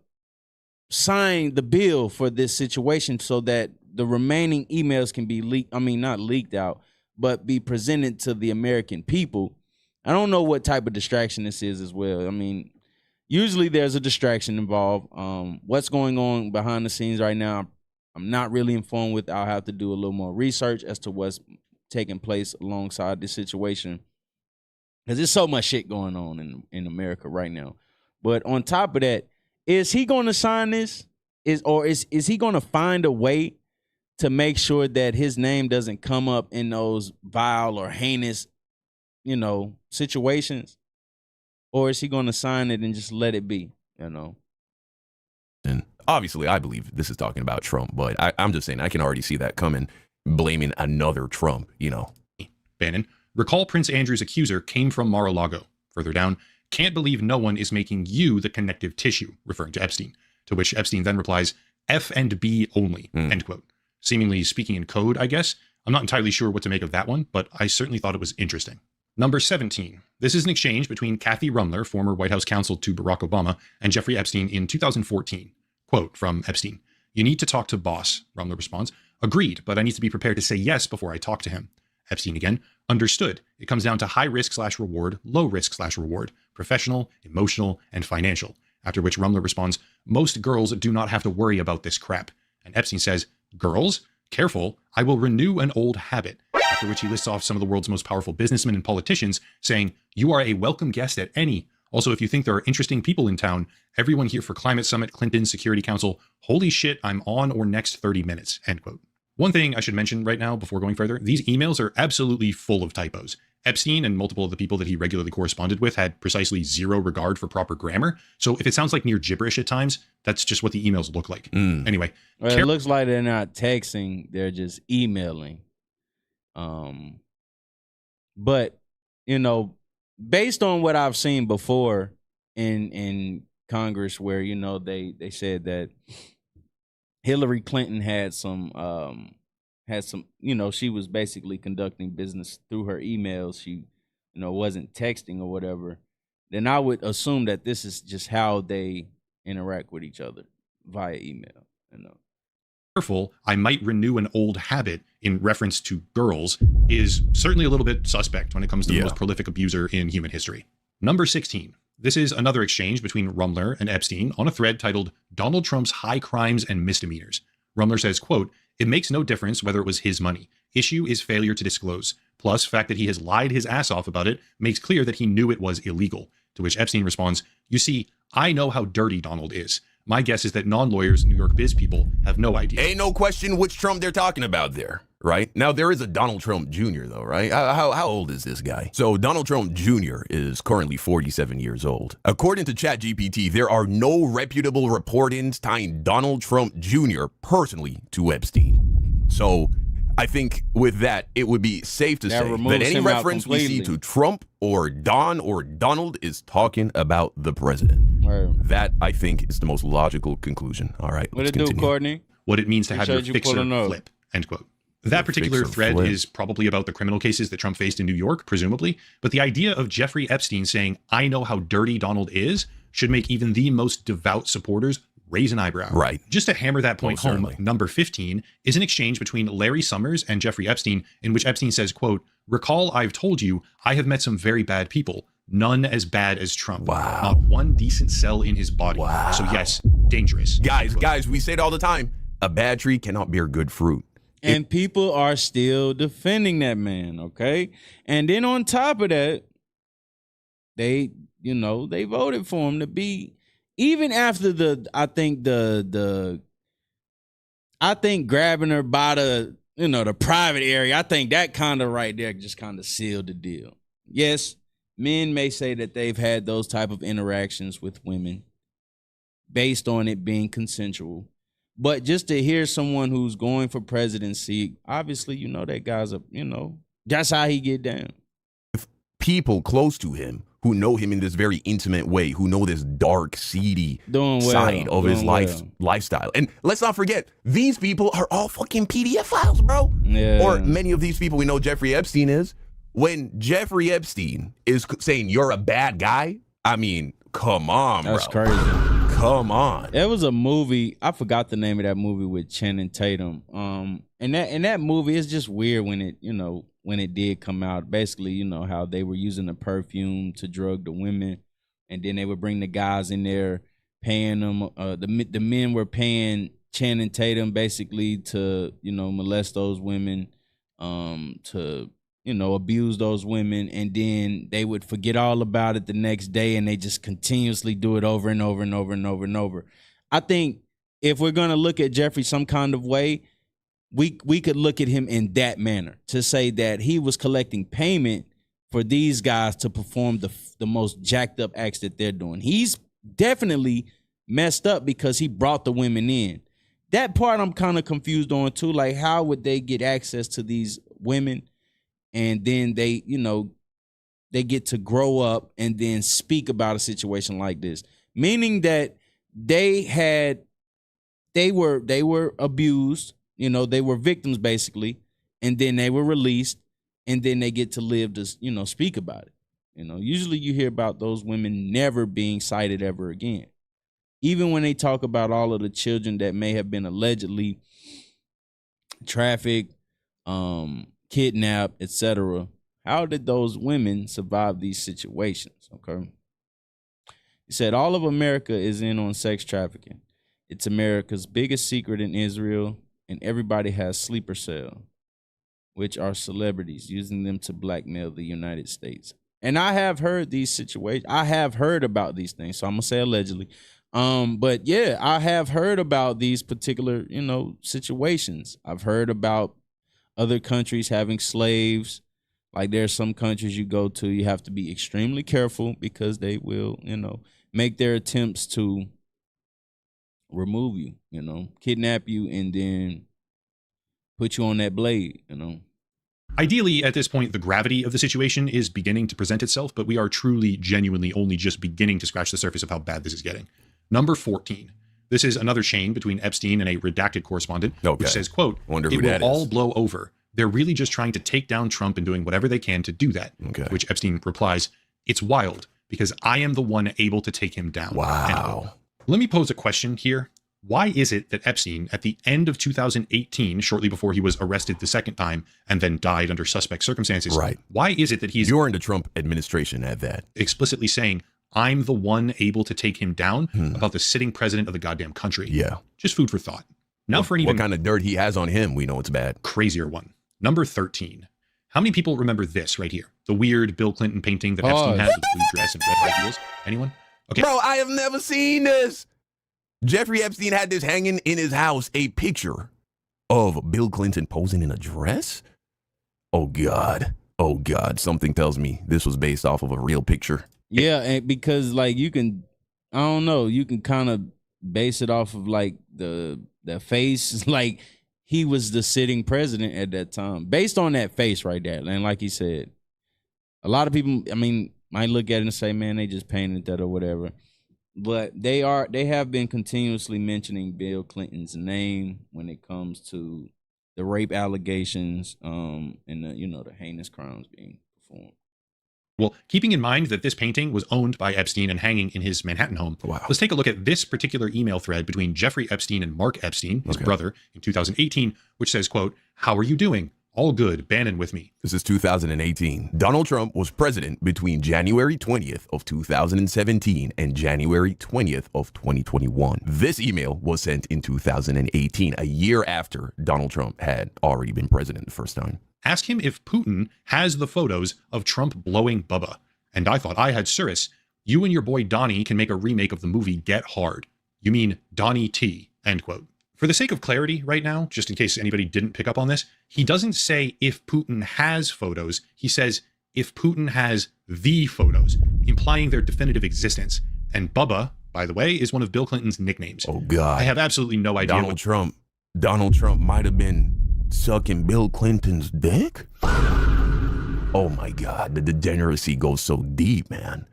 S2: sign the bill for this situation so that the remaining emails can be leaked. I mean, not leaked out, but be presented to the American people. I don't know what type of distraction this is as well. I mean, usually there's a distraction involved. What's going on behind the scenes right now, I'm not really informed with. I'll have to do a little more research as to what's taking place alongside this situation. Because there's so much shit going on in America right now. But on top of that, is he going to sign this? Is he going to find a way to make sure that his name doesn't come up in those vile or heinous, situations? Or is he going to sign it and just let it be, And
S18: obviously, I believe this is talking about Trump, but I'm just saying I can already see that coming, blaming another Trump,
S17: Bannon, recall Prince Andrew's accuser came from Mar-a-Lago. Further down, can't believe no one is making you the connective tissue, referring to Epstein. To which Epstein then replies, F and B only, end quote. seemingly speaking in code, I guess. I'm not entirely sure what to make of that one, but I certainly thought it was interesting. Number 17. This is an exchange between Kathy Rumler, former White House counsel to Barack Obama, and Jeffrey Epstein in 2014. Quote from Epstein, "You need to talk to boss," Rumler responds. "Agreed, but I need to be prepared to say yes before I talk to him." Epstein again, "Understood. It comes down to high risk/reward, low risk/reward, professional, emotional, and financial." After which Rumler responds, "Most girls do not have to worry about this crap." And Epstein says, "Girls? Careful, I will renew an old habit." After which he lists off some of the world's most powerful businessmen and politicians, saying, "You are a welcome guest at any. Also, if you think there are interesting people in town, everyone here for Climate Summit, Clinton, Security Council, holy shit, I'm on or next 30 minutes, end quote. One thing I should mention right now before going further, these emails are absolutely full of typos. Epstein and multiple of the people that he regularly corresponded with had precisely zero regard for proper grammar. So if it sounds like near gibberish at times, that's just what the emails look like. Anyway.
S2: Well, it looks like they're not texting, they're just emailing. But, you know, based on what I've seen before in Congress where, you know, they said that Hillary Clinton had some, you know, she was basically conducting business through her emails. She, you know, wasn't texting or whatever. Then I would assume that this is just how they interact with each other via email, you know.
S17: Careful, I might renew an old habit in reference to girls is certainly a little bit suspect when it comes to the most prolific abuser in human history. Number 16. This is another exchange between Rumler and Epstein on a thread titled Donald Trump's High Crimes and Misdemeanors. Rumler says, quote, "It makes no difference whether it was his money. Issue is failure to disclose. Plus, fact that he has lied his ass off about it makes clear that he knew it was illegal." To which Epstein responds, "You see, I know how dirty Donald is. My guess is that non-lawyers, New York biz people have no idea."
S18: Ain't no question which Trump they're talking about there, right? Now, there is a Donald Trump Jr., though, right? How old is this guy? So Donald Trump Jr. is currently 47 years old. According to ChatGPT, there are no reputable reportings tying Donald Trump Jr. personally to Epstein. So I think with that, it would be safe to say that any reference we see to Trump or Don or Donald is talking about the president. Right. That, I think, is the most logical conclusion. All right,
S2: what it do, Courtney?
S17: What it means to have your fixer flip, end quote. That particular thread is probably about the criminal cases that Trump faced in New York, presumably. But the idea of Jeffrey Epstein saying, "I know how dirty Donald is," should make even the most devout supporters raise an eyebrow.
S18: Right.
S17: Just to hammer that point home, number 15 is an exchange between Larry Summers and Jeffrey Epstein in which Epstein says, quote, "Recall I've told you I have met some very bad people. None as bad as Trump. Wow. Not one decent cell in his body. Wow. So yes, dangerous."
S18: Guys, we say it all the time. A bad tree cannot bear good fruit.
S2: And people are still defending that man, okay? And then on top of that, they voted for him to be, even after I think grabbing her by the private area, I think that kind of right there just kind of sealed the deal. Yes, men may say that they've had those type of interactions with women based on it being consensual. But just to hear someone who's going for presidency, obviously, that guy's that's how he get down.
S18: If people close to him who know him in this very intimate way, who know this dark, seedy side of his lifestyle. And let's not forget, these people are all fucking PDF files, bro.
S2: Yeah.
S18: Or many of these people we know Jeffrey Epstein is. When Jeffrey Epstein is saying you're a bad guy, I mean, come on, bro.
S2: That's crazy.
S18: Come on.
S2: There was a movie, I forgot the name of that movie with Channing Tatum. And that movie is just weird when it did come out. Basically, how they were using the perfume to drug the women, and then they would bring the guys in there paying them. The men were paying Channing Tatum basically to molest those women, to abuse those women, and then they would forget all about it the next day, and they just continuously do it over and over and over and over and over. I think if we're gonna look at Jeffrey some kind of way, we could look at him in that manner, to say that he was collecting payment for these guys to perform the most jacked up acts that they're doing. He's definitely messed up because he brought the women in. That part I'm kind of confused on too. Like, how would they get access to these women? And then they get to grow up and then speak about a situation like this, meaning that they were abused. You know, they were victims basically, and then they were released, and then they get to live to, you know, speak about it. You know, usually you hear about those women never being cited ever again. Even when they talk about all of the children that may have been allegedly trafficked, kidnapped, etc., how did those women survive these situations? Okay. He said, all of America is in on sex trafficking. It's America's biggest secret in Israel, and everybody has sleeper cell, which are celebrities using them to blackmail the United States. And I have heard these situations. I have heard about these things. So I'm going to say allegedly. But yeah, I have heard about these particular, you know, situations. I've heard about other countries having slaves. Like there's some countries you go to, you have to be extremely careful because they will, you know, make their attempts to remove you, you know, kidnap you and then put you on that blade, you know.
S17: Ideally, at this point, the gravity of the situation is beginning to present itself, but we are truly, genuinely only just beginning to scratch the surface of how bad this is getting. Number 14. This is another chain between Epstein and a redacted correspondent, which says, quote, it will all blow over. They're really just trying to take down Trump and doing whatever they can to do that. Which Epstein replies, it's wild because I am the one able to take him down.
S18: Wow.
S17: Let me pose a question here. Why is it that Epstein, at the end of 2018, shortly before he was arrested the second time and then died under suspect circumstances, why is it that he's
S18: during the Trump administration at that
S17: explicitly saying, I'm the one able to take him down about the sitting president of the goddamn country?
S18: Yeah.
S17: Just food for thought. Now for an even
S18: what kind of dirt he has on him, we know it's bad.
S17: Crazier one. Number 13. How many people remember this right here? The weird Bill Clinton painting that Epstein had with blue dress and red high heels? Anyone? Okay.
S18: Bro, I have never seen this. Jeffrey Epstein had this hanging in his house, a picture of Bill Clinton posing in a dress. Oh, God. Oh, God. Something tells me this was based off of a real picture.
S2: Yeah, and because like you can, I don't know, you can kind of base it off of like the face, like he was the sitting president at that time, based on that face right there. And like he said, a lot of people, I mean, might look at it and say, man, they just painted that or whatever. But they have been continuously mentioning Bill Clinton's name when it comes to the rape allegations, and the, you know, the heinous crimes being performed.
S17: Well, keeping in mind that this painting was owned by Epstein and hanging in his Manhattan home, let's take a look at this particular email thread between Jeffrey Epstein and Mark Epstein, his brother, in 2018, which says, quote, how are you doing? All good. Bannon with me.
S18: This is 2018. Donald Trump was president between January 20th of 2017 and January 20th of 2021. This email was sent in 2018, a year after Donald Trump had already been president the first time.
S17: Ask him if Putin has the photos of Trump blowing Bubba. And I thought I had Cyrus. You and your boy Donnie can make a remake of the movie Get Hard. You mean Donnie T, end quote. For the sake of clarity right now, just in case anybody didn't pick up on this, he doesn't say if Putin has photos. He says if Putin has the photos, implying their definitive existence. And Bubba, by the way, is one of Bill Clinton's nicknames.
S18: Oh, God.
S17: I have absolutely no idea.
S18: Donald Trump might have been sucking Bill Clinton's dick? Oh, my God. The degeneracy goes so deep, man.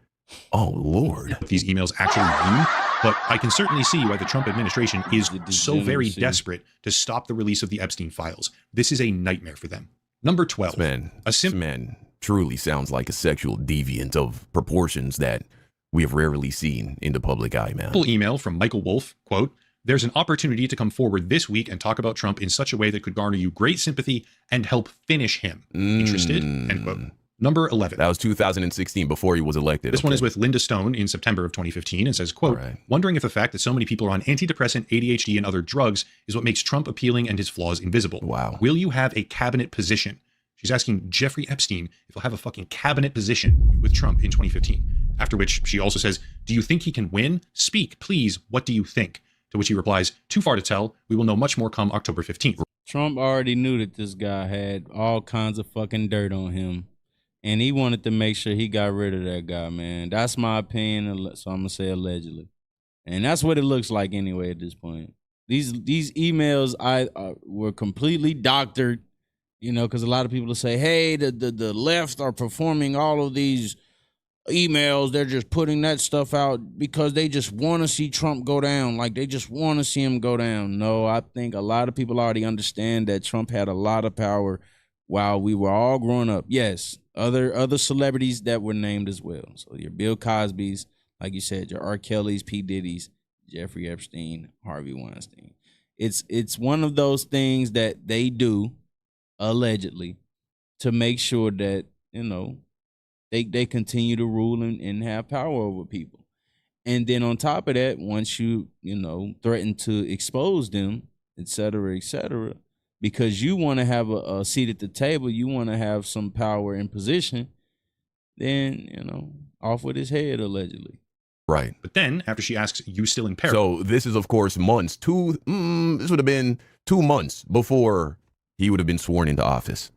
S18: Oh, Lord.
S17: What these emails actually mean, but I can certainly see why the Trump administration is so very desperate to stop the release of the Epstein files. This is a nightmare for them. Number 12.
S18: This man truly sounds like a sexual deviant of proportions that we have rarely seen in the public eye, man.
S17: Simple email from Michael Wolff, quote, there's an opportunity to come forward this week and talk about Trump in such a way that could garner you great sympathy and help finish him. Interested? End quote. Number 11.
S18: That was 2016, before he was elected.
S17: This one is with Linda Stone in September of 2015 and says, quote, wondering if the fact that so many people are on antidepressant, ADHD, and other drugs is what makes Trump appealing and his flaws invisible.
S18: Wow.
S17: Will you have a cabinet position? She's asking Jeffrey Epstein if he'll have a fucking cabinet position with Trump in 2015. After which she also says, do you think he can win? Speak, please. What do you think? To which he replies, too far to tell. We will know much more come October 15th.
S2: Trump already knew that this guy had all kinds of fucking dirt on him. And he wanted to make sure he got rid of that guy, man. That's my opinion, so I'm going to say allegedly. And that's what it looks like anyway at this point. These emails were completely doctored, you know, because a lot of people will say, hey, the left are performing all of these emails, they're just putting that stuff out because they just want to see Trump go down. Like, they just want to see him go down. No, I think a lot of people already understand that Trump had a lot of power while we were all growing up. Yes, other celebrities that were named as well. So your Bill Cosby's, like you said, your R. Kelly's, P. Diddy's, Jeffrey Epstein, Harvey Weinstein. It's one of those things that they do, allegedly, to make sure that, you know, they continue to rule and have power over people. And then on top of that, once you threaten to expose them, et cetera, because you want to have a seat at the table, you want to have some power and position, then, off with his head, allegedly.
S18: Right.
S17: But then, after she asks, you still in Paris?
S18: So this is, of course, months. This would have been 2 months before he would have been sworn into office.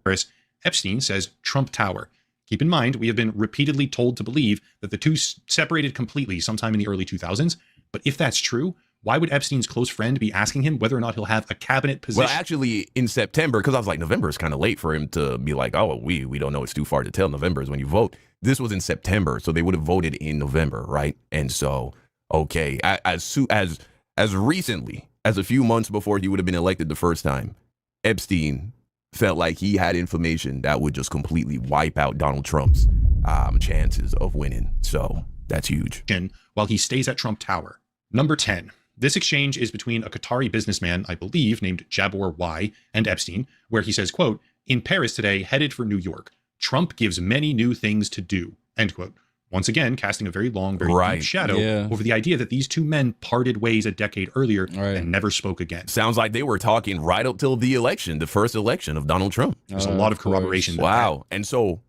S17: Epstein says Trump Tower. Keep in mind, we have been repeatedly told to believe that the two separated completely sometime in the early 2000s. But if that's true, why would Epstein's close friend be asking him whether or not he'll have a cabinet position?
S18: Well, actually, in September, because I was like, November is kind of late for him to be like, oh, we don't know, it's too far to tell. November is when you vote. This was in September, so they would have voted in November, right? And so, okay, as recently as a few months before he would have been elected the first time, Epstein felt like he had information that would just completely wipe out Donald Trump's chances of winning. So that's huge.
S17: While he stays at Trump Tower. Number 10. This exchange is between a Qatari businessman, I believe, named Jabor Y, and Epstein, where he says, quote, in Paris today, headed for New York. Trump gives many new things to do, end quote. Once again, casting a very long, very deep shadow over the idea that these two men parted ways a decade earlier and never spoke again.
S18: Sounds like they were talking right up till the election, the first election of Donald Trump.
S17: There's a lot of corroboration.
S18: Wow. And so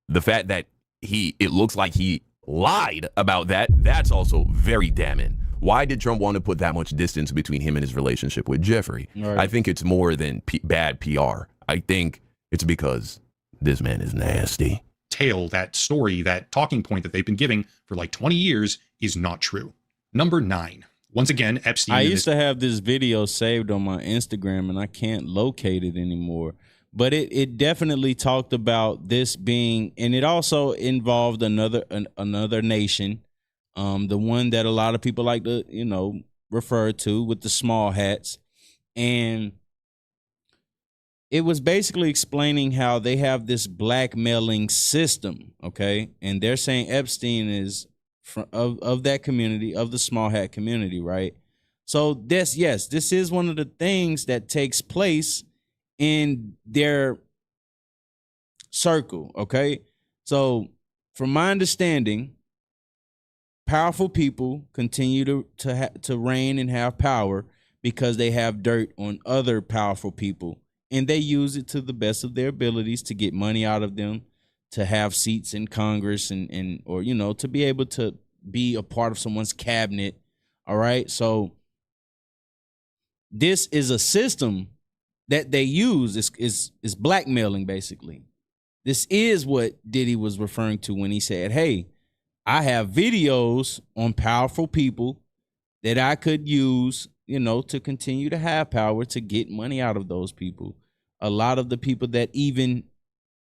S18: the fact that it looks like he lied about that's also very damning. Why did Trump want to put that much distance between him and his relationship with Jeffrey? Right. I think it's more than bad PR. I think it's because this man is nasty.
S17: Tale, that story, that talking point that they've been giving for like 20 years is not true. Number 9. Once again, Epstein.
S2: I used to have this video saved on my Instagram and I can't locate it anymore. But it definitely talked about this being, and it also involved another nation, the one that a lot of people like to, refer to with the small hats. And it was basically explaining how they have this blackmailing system, okay? And they're saying Epstein is of that community, of the small hat community, right? So this is one of the things that takes place in their circle, okay? So from my understanding, powerful people continue to reign and have power because they have dirt on other powerful people. And they use it to the best of their abilities to get money out of them, to have seats in Congress or to be able to be a part of someone's cabinet. All right. So this is a system that they use is blackmailing, basically. This is what Diddy was referring to when he said, hey, I have videos on powerful people that I could use, to continue to have power, to get money out of those people. A lot of the people that even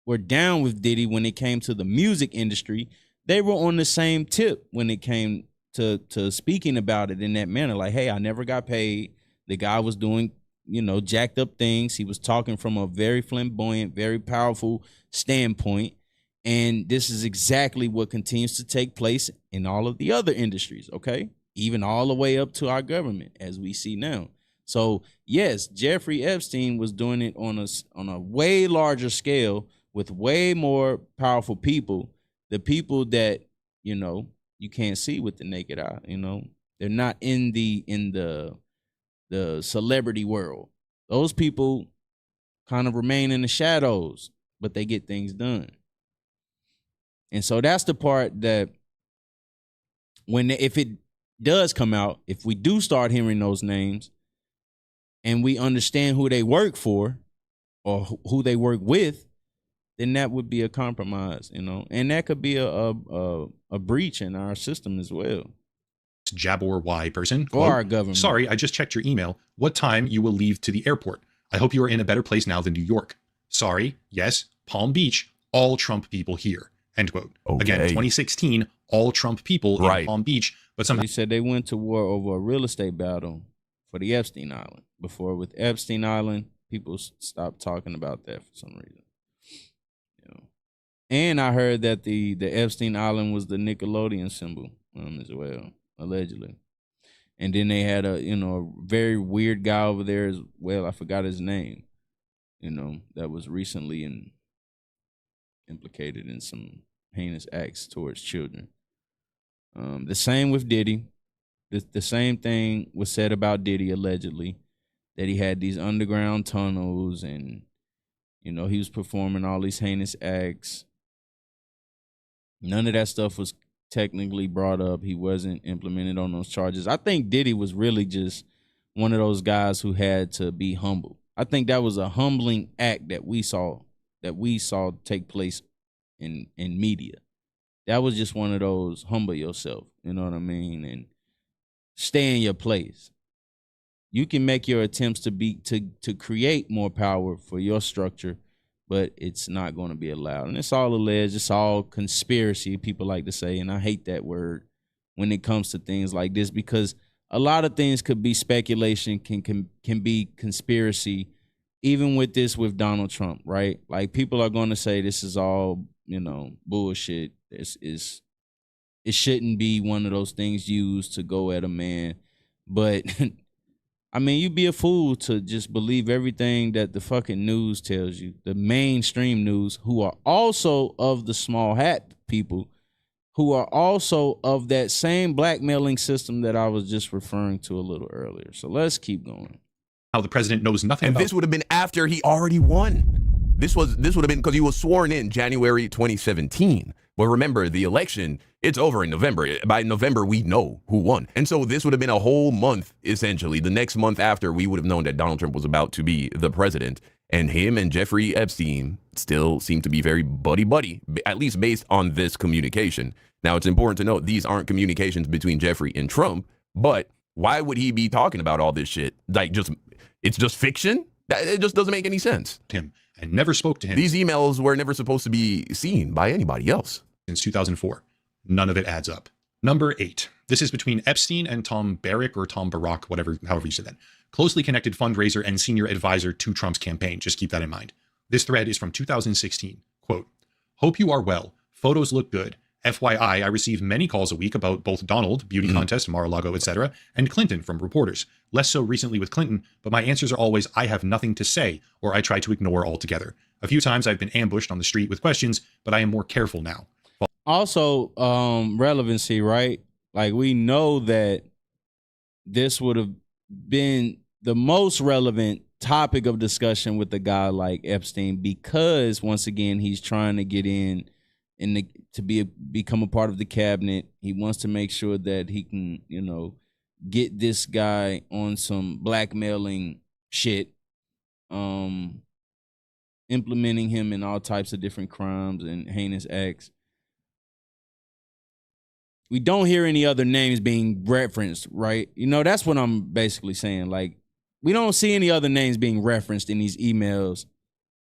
S2: were down with Diddy when it came to the music industry, they were on the same tip when it came to speaking about it in that manner. Like, hey, I never got paid. The guy was doing, jacked up things. He was talking from a very flamboyant, very powerful standpoint. And this is exactly what continues to take place in all of the other industries, okay? Even all the way up to our government, as we see now. So, yes, Jeffrey Epstein was doing it on a way larger scale with way more powerful people, the people that, you can't see with the naked eye, They're not in the celebrity world. Those people kind of remain in the shadows, but they get things done. And so that's the part that if it does come out, if we do start hearing those names and we understand who they work for or who they work with, then that would be a compromise, and that could be a breach in our system as well.
S17: Jabor Y person.
S2: For our government.
S17: Sorry, I just checked your email. What time you will leave to the airport? I hope you are in a better place now than New York. Sorry, yes, Palm Beach, all Trump people here. end quote.
S18: Okay.
S17: Again, 2016, all Trump people in Palm Beach, but somehow
S2: he said they went to war over a real estate battle for the Epstein Island. Before, with Epstein Island, people stopped talking about that for some reason. And I heard that the Epstein Island was the Nickelodeon symbol as well, allegedly. And then they had a very weird guy over there as well. I forgot his name. That was recently implicated in some heinous acts towards children. The same with Diddy. The same thing was said about Diddy, allegedly, that he had these underground tunnels and, he was performing all these heinous acts. None of that stuff was technically brought up. He wasn't implemented on those charges. I think Diddy was really just one of those guys who had to be humble. I think that was a humbling act that we saw take place in media. That was just one of those humble yourself, you know what I mean, and stay in your place. You can make your attempts to create more power for your structure, but it's not going to be allowed. And it's all alleged. It's all conspiracy, people like to say. And I hate that word when it comes to things like this, because a lot of things could be speculation, can be conspiracy, even with Donald Trump, right? Like, people are going to say this is all, bullshit. It shouldn't be one of those things used to go at a man. But I mean, you'd be a fool to just believe everything that the fucking news tells you, the mainstream news, who are also of the small hat people, who are also of that same blackmailing system that I was just referring to a little earlier. So let's keep going.
S17: How the president knows nothing
S18: and
S17: about.
S18: This would have been after he already won. This would have been because he was sworn in January 2017. But remember, the election, it's over in November. By November, we know who won. And so this would have been a whole month, essentially. The next month after, we would have known that Donald Trump was about to be the president. And him and Jeffrey Epstein still seem to be very buddy-buddy, at least based on this communication. Now, it's important to note, these aren't communications between Jeffrey and Trump, but why would he be talking about all this shit? Like, it's just fiction? It just doesn't make any sense.
S17: Him and never spoke to him.
S18: These emails were never supposed to be seen by anybody else.
S17: Since 2004. None of it adds up. Number 8. This is between Epstein and Tom Barrack or Tom Barack, however you say that. Closely connected fundraiser and senior advisor to Trump's campaign. Just keep that in mind. This thread is from 2016. Quote, "Hope you are well. Photos look good. FYI, I receive many calls a week about both Donald, beauty contest, Mar-a-Lago, etc., and Clinton from reporters. Less so recently with Clinton, but my answers are always, I have nothing to say, or I try to ignore altogether. A few times I've been ambushed on the street with questions, but I am more careful now."
S2: Also, relevancy, right? Like, we know that this would have been the most relevant topic of discussion with a guy like Epstein, because once again, he's trying to get become a part of the cabinet. He wants to make sure that he can, get this guy on some blackmailing shit, implementing him in all types of different crimes and heinous acts. We don't hear any other names being referenced, right? That's what I'm basically saying. Like, we don't see any other names being referenced in these emails.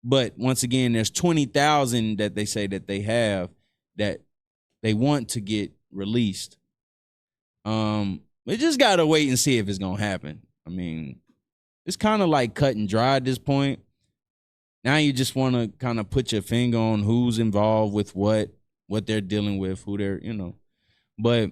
S2: But once again, there's 20,000 that they say that they have that they want to get released. We just got to wait and see if it's going to happen. I mean, it's kind of like cut and dry at this point. Now you just want to kind of put your finger on who's involved with what they're dealing with, who they're, But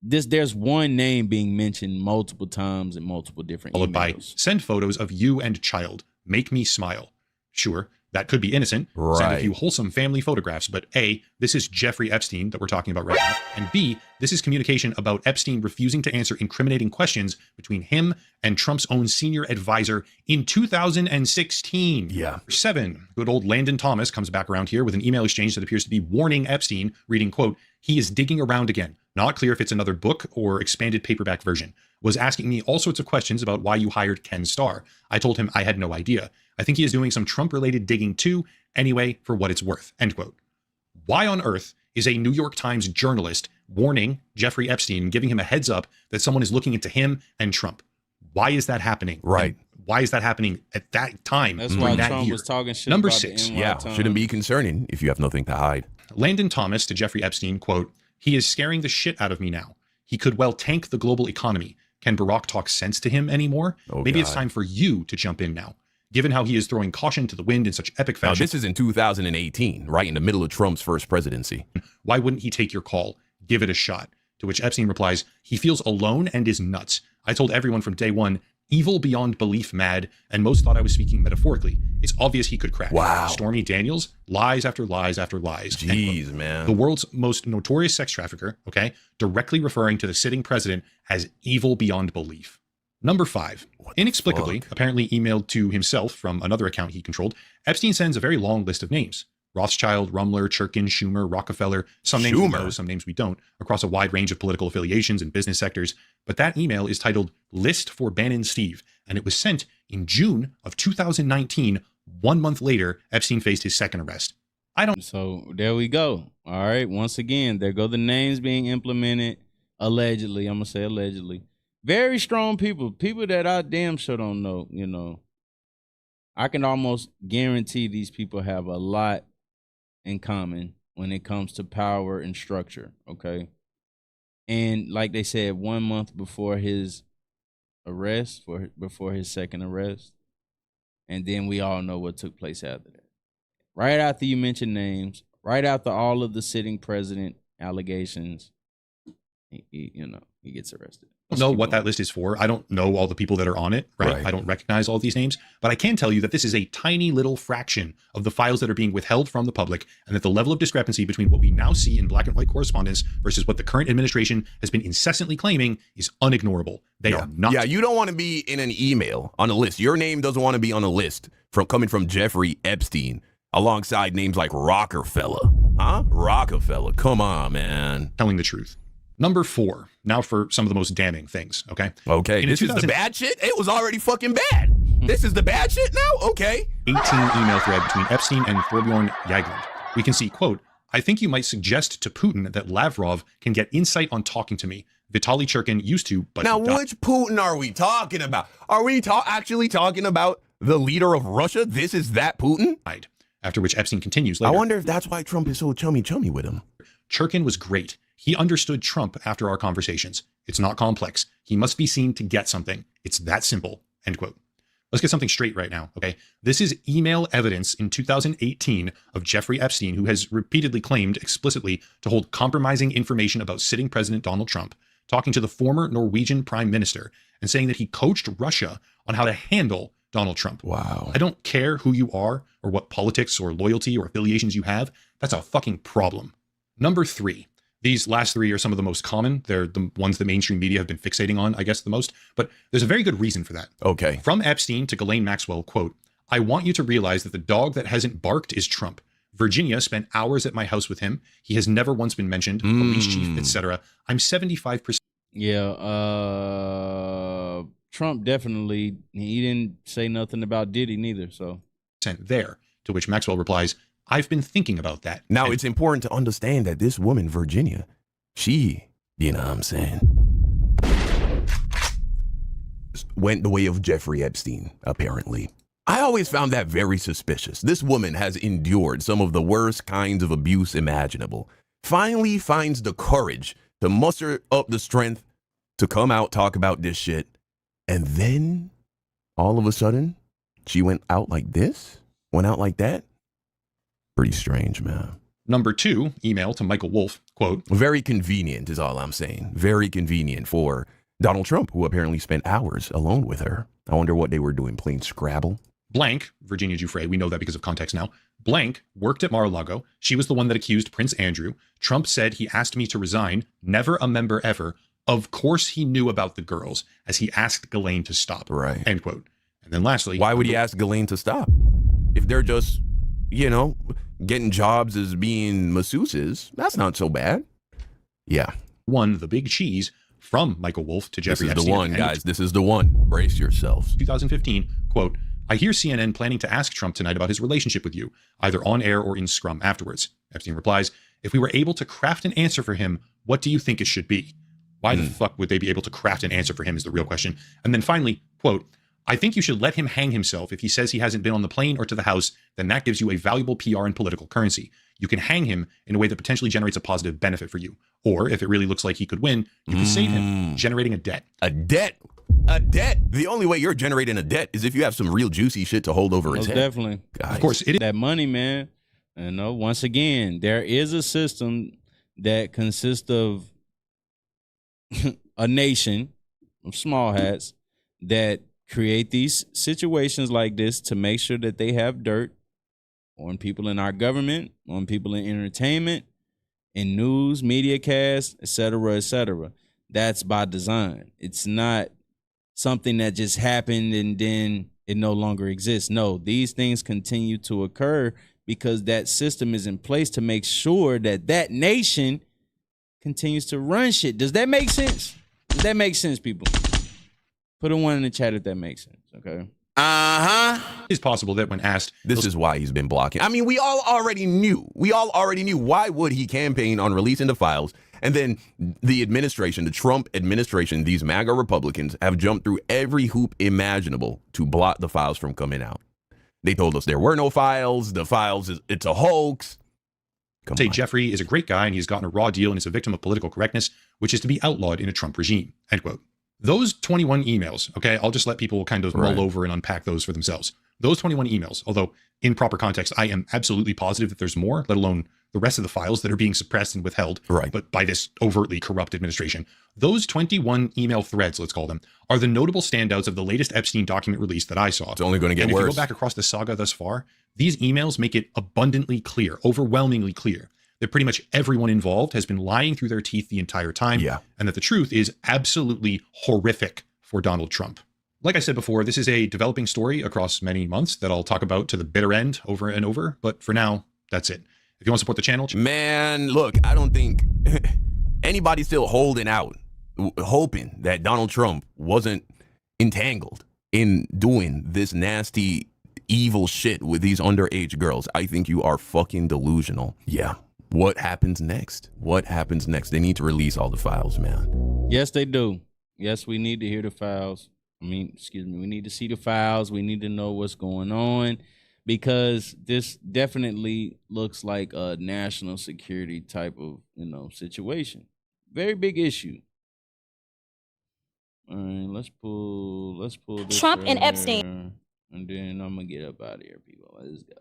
S2: there's one name being mentioned multiple times in multiple different
S17: followed by,
S2: emails.
S17: "Send photos of you and child. Make me smile." Sure, that could be innocent.
S18: Right.
S17: Send a few wholesome family photographs, but A, this is Jeffrey Epstein that we're talking about right now, and B, this is communication about Epstein refusing to answer incriminating questions between him and Trump's own senior advisor in 2016.
S18: Yeah.
S17: 7, good old Landon Thomas comes back around here with an email exchange that appears to be warning Epstein, reading, quote, "He is digging around again. Not clear if it's another book or expanded paperback version. Was asking me all sorts of questions about why you hired Ken Starr. I told him I had no idea. I think he is doing some Trump-related digging too. Anyway, for what it's worth." End quote. Why on earth is a New York Times journalist warning Jeffrey Epstein, giving him a heads up that someone is looking into him and Trump? Why is that happening?
S18: Right.
S17: And Why is that happening at that time?
S2: That's why
S17: that
S2: Trump
S17: year?
S2: was talking shit
S17: Number
S2: about
S17: 6.
S2: the NY
S18: Yeah,
S2: Times.
S18: shouldn't be concerning if you have nothing to hide.
S17: Landon Thomas to Jeffrey Epstein, quote, "He is scaring the shit out of me now. He could well tank the global economy. Can Barack talk sense to him anymore? Maybe it's time for you to jump in now. Given how he is throwing caution to the wind in such epic fashion."
S18: Now, this is in 2018, right in the middle of Trump's first presidency.
S17: "Why wouldn't he take your call? Give it a shot." To which Epstein replies, "He feels alone and is nuts. I told everyone from day one, evil beyond belief mad, and most thought I was speaking metaphorically. It's obvious he could crack."
S18: Wow.
S17: Stormy Daniels, lies after lies after lies.
S18: Jeez, man.
S17: The world's most notorious sex trafficker, okay, directly referring to the sitting president as evil beyond belief. Number 5, inexplicably, apparently emailed to himself from another account he controlled, Epstein sends a very long list of names. Rothschild, Rumler, Churkin, Schumer, Rockefeller, some names we know, some names we don't, across a wide range of political affiliations and business sectors. But that email is titled List for Bannon Steve, and it was sent in June of 2019. 1 month later, Epstein faced his second arrest.
S2: So there we go. All right. Once again, there go the names being implemented. Allegedly. I'm going to say allegedly. Very strong people. People that I damn sure don't know, you know. I can almost guarantee these people have a lot in common when it comes to power and structure, okay? And like they said, 1 month before his arrest, before his second arrest, and then we all know what took place after that. Right after you mention names, right after all of the sitting president allegations, he gets arrested.
S17: I don't know what that list is for. I don't know all the people that are on it, right? I don't recognize all these names, but I can tell you that this is a tiny little fraction of the files that are being withheld from the public, and that the level of discrepancy between what we now see in black and white correspondence versus what the current administration has been incessantly claiming is unignorable. They are not.
S18: Yeah, you don't want to be in an email on a list. Your name doesn't want to be on a list coming from Jeffrey Epstein alongside names like Rockefeller. Huh? Rockefeller. Come on, man.
S17: Telling the truth. Number 4, now for some of the most damning things, okay?
S18: Okay, this is the bad shit? It was already fucking bad. This is the bad shit now? Okay.
S17: 18 email thread between Epstein and Thorbjorn Jagland. We can see, quote, "I think you might suggest to Putin that Lavrov can get insight on talking to me. Vitaly Churkin used to, but..."
S18: Now, which Putin are we talking about? Are we actually talking about the leader of Russia? This is that Putin?
S17: After which Epstein continues later.
S18: I wonder if that's why Trump is so chummy with him.
S17: "Churkin was great. He understood Trump after our conversations. It's not complex. He must be seen to get something. It's that simple." End quote. Let's get something straight right now, okay? This is email evidence in 2018 of Jeffrey Epstein, who has repeatedly claimed explicitly to hold compromising information about sitting President Donald Trump, talking to the former Norwegian Prime Minister, and saying that he coached Russia on how to handle Donald Trump.
S18: Wow.
S17: I don't care who you are or what politics or loyalty or affiliations you have. That's a fucking problem. Number 3. These last 3 are some of the most common. They're the ones the mainstream media have been fixating on, I guess, the most. But there's a very good reason for that.
S18: Okay.
S17: From Epstein to Ghislaine Maxwell, quote, "I want you to realize that the dog that hasn't barked is Trump. Virginia spent hours at my house with him. He has never once been mentioned, police chief, etc. I'm 75%.
S2: Yeah, Trump definitely, he didn't say nothing about Diddy neither, so.
S17: There, to which Maxwell replies, "I've been thinking about that."
S18: Now, it's important to understand that this woman, Virginia, she, you know what I'm saying, went the way of Jeffrey Epstein, apparently. I always found that very suspicious. This woman has endured some of the worst kinds of abuse imaginable. Finally finds the courage to muster up the strength to come out, talk about this shit. And then, all of a sudden, she went out like this? Went out like that? Pretty strange, man.
S17: Number 2, email to Michael Wolff, quote,
S18: "Very convenient is all I'm saying. Very convenient for Donald Trump, who apparently spent hours alone with her. I wonder what they were doing, playing Scrabble."
S17: Blank, Virginia Giuffre, we know that because of context now. Blank worked at Mar-a-Lago. She was the one that accused Prince Andrew. Trump said he asked me to resign. Never a member ever. Of course he knew about the girls, as he asked Ghislaine to stop.
S18: Right.
S17: End quote. And then lastly,
S18: why would he ask Ghislaine to stop? If they're just, getting jobs as being masseuses, that's not so bad. Yeah.
S17: 1, the big cheese from Michael Wolff to Jeffrey Epstein.
S18: This is the one, guys. This is the one. Brace yourselves.
S17: 2015, quote, "I hear CNN planning to ask Trump tonight about his relationship with you, either on air or in scrum afterwards." Epstein replies, "If we were able to craft an answer for him, what do you think it should be?" Why the fuck would they be able to craft an answer for him is the real question. And then finally, quote, I think you should let him hang himself if he says he hasn't been on the plane or to the House, then that gives you a valuable PR and political currency. You can hang him in a way that potentially generates a positive benefit for you. Or if it really looks like he could win, you can save him, generating a debt.
S18: A debt? A debt? The only way you're generating a debt is if you have some real juicy shit to hold over his head.
S2: Definitely.
S18: Guys.
S17: Of course, it is.
S2: That money, man. You know, once again, there is a system that consists of a nation of small hats that create these situations like this to make sure that they have dirt on people in our government, on people in entertainment, in news, media casts, et cetera, et cetera. That's by design. It's not something that just happened and then it no longer exists. No, these things continue to occur because that system is in place to make sure that that nation continues to run shit. Does that make sense? Does that make sense, people? Put a one in the chat if that makes sense, okay?
S17: It's possible that when asked...
S18: This is why he's been blocking. I mean, we all already knew. Why would he campaign on releasing the files? And then the administration, the Trump administration, these MAGA Republicans have jumped through every hoop imaginable to block the files from coming out. They told us there were no files. The files, it's a hoax.
S17: Say Jeffrey is a great guy and he's gotten a raw deal and is a victim of political correctness, which is to be outlawed in a Trump regime, end quote. Those 21 emails, okay, I'll just let people kind of mull over and unpack those for themselves. Those 21 emails, although in proper context, I am absolutely positive that there's more, let alone the rest of the files that are being suppressed and withheld, but by this overtly corrupt administration. Those 21 email threads, let's call them, are the notable standouts of the latest Epstein document release that I saw.
S18: It's only going to get worse.
S17: And if you go back across the saga thus far, these emails make it abundantly clear, overwhelmingly clear, that pretty much everyone involved has been lying through their teeth the entire time, and that the truth is absolutely horrific for Donald Trump. Like I said before, this is a developing story across many months that I'll talk about to the bitter end over and over, but for now, that's it. If you want to support the channel...
S18: Man, look, I don't think anybody's still holding out, hoping that Donald Trump wasn't entangled in doing this nasty, evil shit with these underage girls. I think you are fucking delusional. Yeah. What happens next? What happens next? They need to release all the files, man.
S2: Yes, they do. Yes, we need to hear the files. We need to see the files. We need to know what's going on because this definitely looks like a national security type of, situation. Very big issue. All right, let's pull this
S19: Trump and
S2: right
S19: Epstein.
S2: here, and then I'm gonna get up out of here, people. Let's go.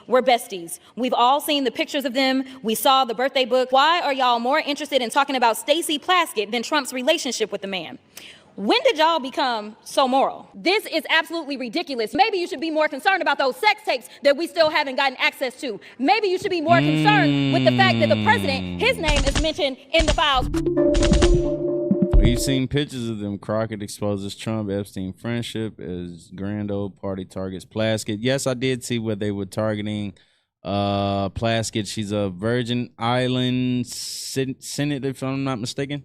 S19: We're besties. We've all seen the pictures of them. We saw the birthday book. Why are y'all more interested in talking about Stacey Plaskett than Trump's relationship with the man? When did y'all become so moral? This is absolutely ridiculous. Maybe you should be more concerned about those sex tapes that we still haven't gotten access to. Maybe you should be more concerned with the fact that the president, his name is mentioned in the files.
S2: We've seen pictures of them. Crockett exposes Trump Epstein friendship as grand old party targets Plaskett. Yes, I did see where they were targeting Plaskett. She's a Virgin Island Senate, if I'm not mistaken.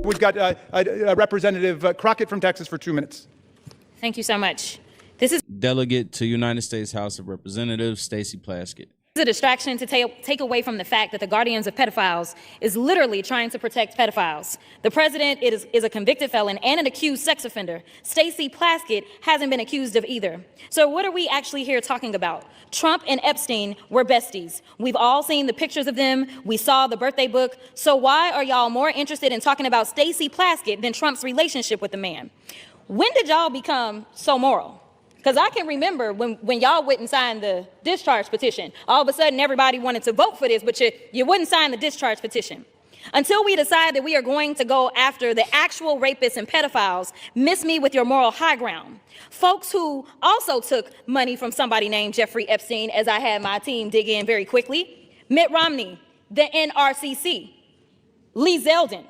S20: We've got Representative Crockett from Texas for 2 minutes.
S19: Thank you so much. This is
S2: Delegate to United States House of Representatives, Stacey Plaskett.
S19: a distraction to take away from the fact that the Guardians of Pedophiles is literally trying to protect pedophiles. The president is a convicted felon and an accused sex offender. Stacey Plaskett hasn't been accused of either. So what are we actually here talking about? Trump and Epstein were besties. We've all seen the pictures of them. We saw the birthday book. So why are y'all more interested in talking about Stacey Plaskett than Trump's relationship with the man? When did y'all become so moral? Because I can remember when y'all wouldn't sign the discharge petition. All of a sudden, everybody wanted to vote for this, but you wouldn't sign the discharge petition. Until we decide that we are going to go after the actual rapists and pedophiles, miss me with your moral high ground. Folks who also took money from somebody named Jeffrey Epstein, as I had my team dig in very quickly. Mitt Romney, the NRCC, Lee Zeldin,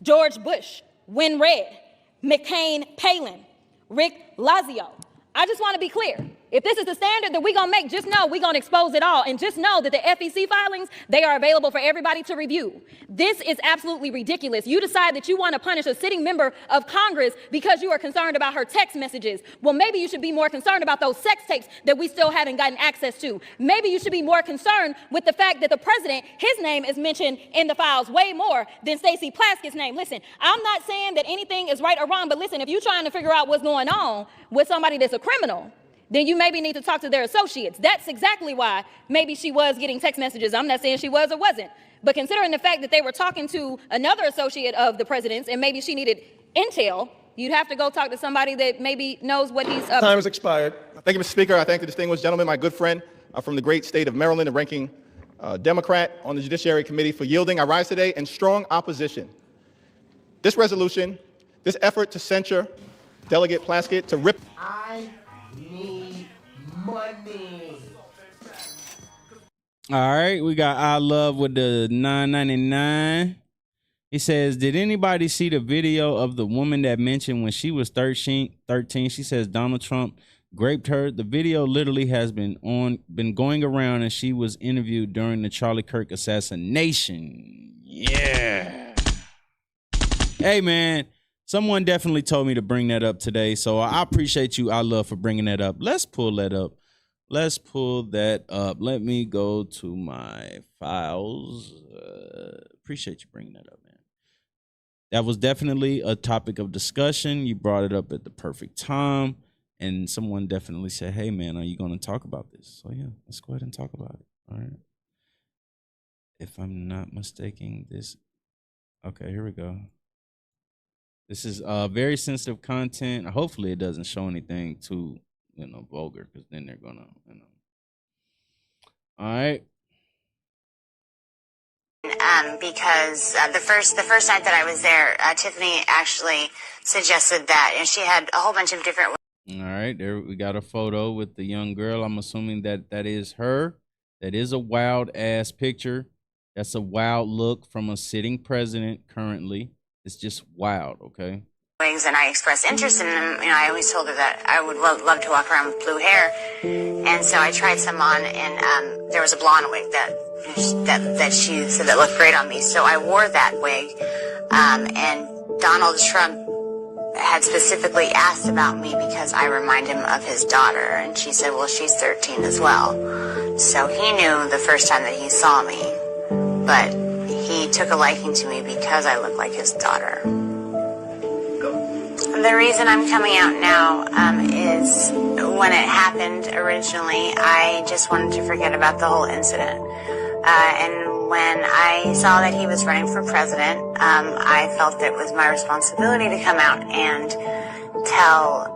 S19: George Bush, Win Red, McCain Palin, Rick Lazio. I just want to be clear. If this is the standard that we're going to make, just know we're going to expose it all. And just know that the FEC filings, they are available for everybody to review. This is absolutely ridiculous. You decide that you want to punish a sitting member of Congress because you are concerned about her text messages. Well, maybe you should be more concerned about those sex tapes that we still haven't gotten access to. Maybe you should be more concerned with the fact that the president, his name is mentioned in the files way more than Stacey Plaskett's name. Listen, I'm not saying that anything is right or wrong, but listen, if you're trying to figure out what's going on with somebody that's a criminal, then you maybe need to talk to their associates. That's exactly why maybe she was getting text messages. I'm not saying she was or wasn't. But considering the fact that they were talking to another associate of the president's and maybe she needed intel, you'd have to go talk to somebody that maybe knows what he's up to.
S11: Time has expired. Thank you, Mr. Speaker. I thank the distinguished gentleman, my good friend from the great state of Maryland, the ranking Democrat on the Judiciary Committee, for yielding. I rise today in strong opposition. This resolution, this effort to censure Delegate Plaskett, to rip...
S21: I need money.
S2: All right, we got I Love with the $9.99. He says, did anybody see the video of the woman that mentioned when she was 13? She says Donald Trump raped her. The video literally has been going around, and she was interviewed during the Charlie Kirk assassination. Yeah. Hey, man, someone definitely told me to bring that up today, so I appreciate you, I Love, for bringing that up. Let's pull that up. Let's pull that up. Let me go to my files. Appreciate you bringing that up, man. That was definitely a topic of discussion. You brought it up at the perfect time. And someone definitely said, hey, man, are you going to talk about this? So, yeah, let's go ahead and talk about it. All right. If I'm not mistaken, this. Okay, here we go. This is very sensitive content. Hopefully it doesn't show anything too, vulgar, because then they're going to, All right.
S22: Because the first night that I was there, Tiffany actually suggested that, and she had a whole bunch of different.
S2: All right, there we got a photo with the young girl. I'm assuming that is her. That is a wild ass picture. That's a wild look from a sitting president currently. It's just wild, okay?
S22: Wigs, and I expressed interest in them. I always told her that I would love to walk around with blue hair, and so I tried some on, and there was a blonde wig that she said that looked great on me. So I wore that wig, and Donald Trump had specifically asked about me because I remind him of his daughter, and she said, well, she's 13 as well. So he knew the first time that he saw me, but he took a liking to me because I look like his daughter. The reason I'm coming out now is when it happened originally, I just wanted to forget about the whole incident. And when I saw that he was running for president, I felt it was my responsibility to come out and tell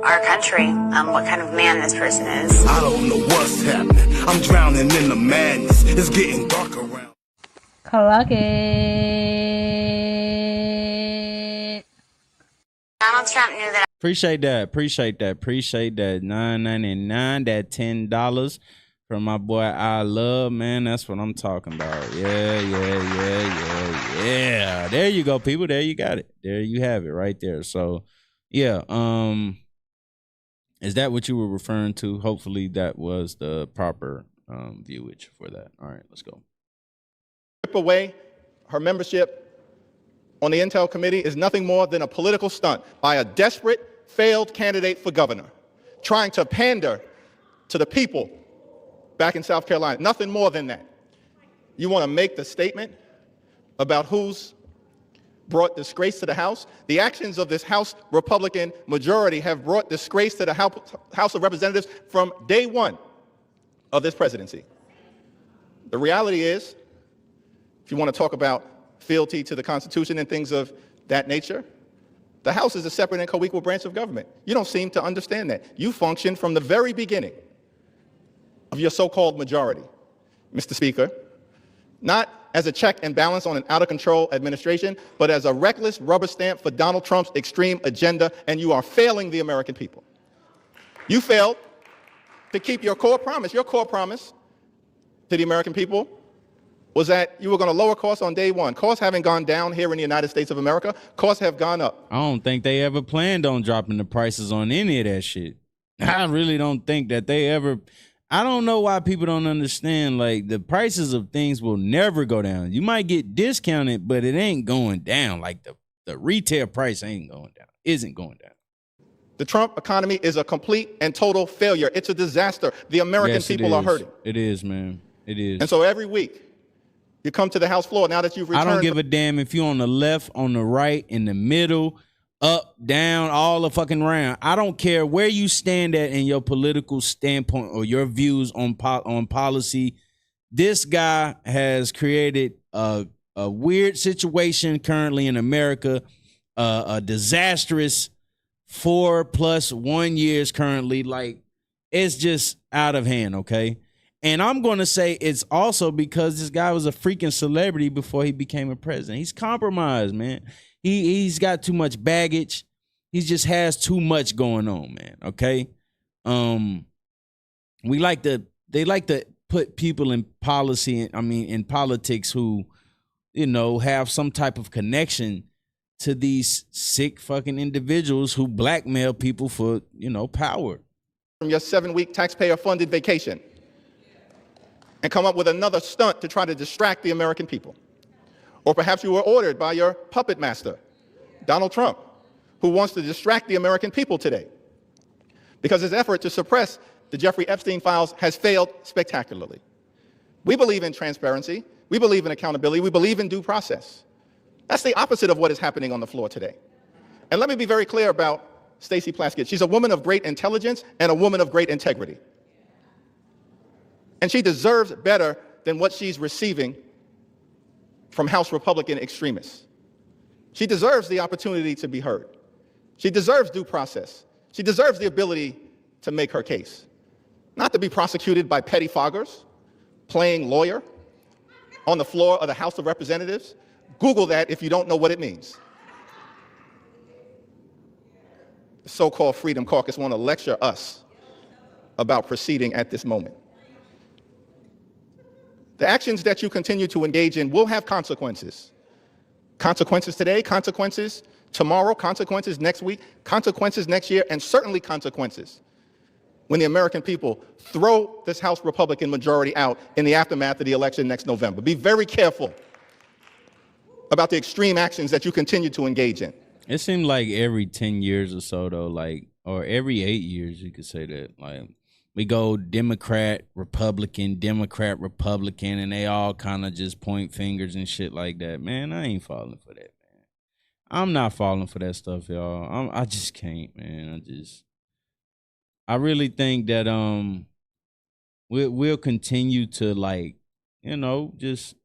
S22: our country what kind of man this person is.
S21: I don't know what's happening. I'm drowning in the madness. It's getting dark around.
S22: Clock it. Donald Trump knew that.
S2: Appreciate that. $9.99, that $10 from my boy I Love, man. That's what I'm talking about. Yeah. There you go, people. There you got it. There you have it right there. So, yeah. Is that what you were referring to? Hopefully that was the proper viewage for that. All right, let's go.
S11: Rip away her membership on the Intel Committee is nothing more than a political stunt by a desperate, failed candidate for governor, trying to pander to the people back in South Carolina. Nothing more than that. You want to make the statement about who's brought disgrace to the House? The actions of this House Republican majority have brought disgrace to the House of Representatives from day one of this presidency. The reality is, if you want to talk about fealty to the Constitution and things of that nature, the House is a separate and co-equal branch of government. You don't seem to understand that. You function from the very beginning of your so-called majority, Mr. Speaker, not as a check and balance on an out-of-control administration, but as a reckless rubber stamp for Donald Trump's extreme agenda, and you are failing the American people. You failed to keep your core promise. Your core promise to the American people was that you were going to lower costs on day one. Costs haven't gone down here in the United States of America. Costs have gone up.
S2: I don't think they ever planned on dropping the prices on any of that shit. I really don't think that they ever. I don't know why people don't understand. Like, the prices of things will never go down. You might get discounted, but it ain't going down. Like the retail price ain't going down. Isn't going down.
S11: The Trump economy is a complete and total failure. It's a disaster. The American people are hurting.
S2: It is, man. It is.
S11: And so every week, you come to the House floor now that you've returned.
S2: I don't give a damn if you're on the left, on the right, in the middle, up, down, all the fucking round. I don't care where you stand at in your political standpoint or your views on policy. This guy has created a weird situation currently in America, a disastrous 4+1 years currently. Like, it's just out of hand, okay? And I'm going to say it's also because this guy was a freaking celebrity before he became a president. He's compromised, man. He's got too much baggage. He just has too much going on, man, okay? They like to put people in policy, in politics who, have some type of connection to these sick fucking individuals who blackmail people for, power.
S11: From your 7-week taxpayer-funded vacation and come up with another stunt to try to distract the American people. Or perhaps you were ordered by your puppet master, Donald Trump, who wants to distract the American people today because his effort to suppress the Jeffrey Epstein files has failed spectacularly. We believe in transparency. We believe in accountability. We believe in due process. That's the opposite of what is happening on the floor today. And let me be very clear about Stacey Plaskett. She's a woman of great intelligence and a woman of great integrity. And she deserves better than what she's receiving from House Republican extremists. She deserves the opportunity to be heard. She deserves due process. She deserves the ability to make her case, not to be prosecuted by petty foggers, playing lawyer on the floor of the House of Representatives. Google that if you don't know what it means. The so-called Freedom Caucus want to lecture us about proceeding at this moment. The actions that you continue to engage in will have consequences. Consequences today, consequences tomorrow, consequences next week, consequences next year, and certainly consequences when the American people throw this House Republican majority out in the aftermath of the election next November. Be very careful about the extreme actions that you continue to engage in.
S2: It seemed like every 10 years or so, though, or every 8 years, you could say that, we go Democrat, Republican, and they all kind of just point fingers and shit like that. Man, I ain't falling for that, man. I'm not falling for that stuff, y'all. I just can't, man. I really think that we'll continue to just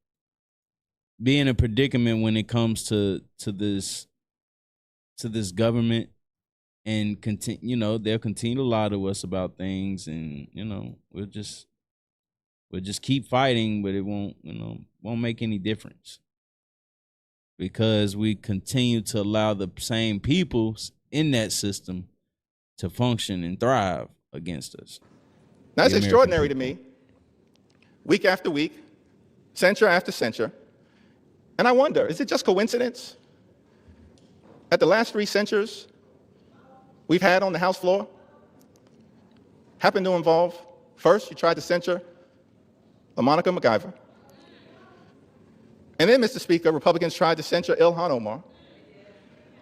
S2: be in a predicament when it comes to this government. And continue, they'll continue to lie to us about things, and we'll just keep fighting, but it won't make any difference because we continue to allow the same people in that system to function and thrive against us.
S11: That's extraordinary to me. Week after week, censure after censure, and I wonder, is it just coincidence? At the last 3 censures we've had on the House floor happened to involve, first, you tried to censure LaMonica MacGyver. And then, Mr. Speaker, Republicans tried to censure Ilhan Omar.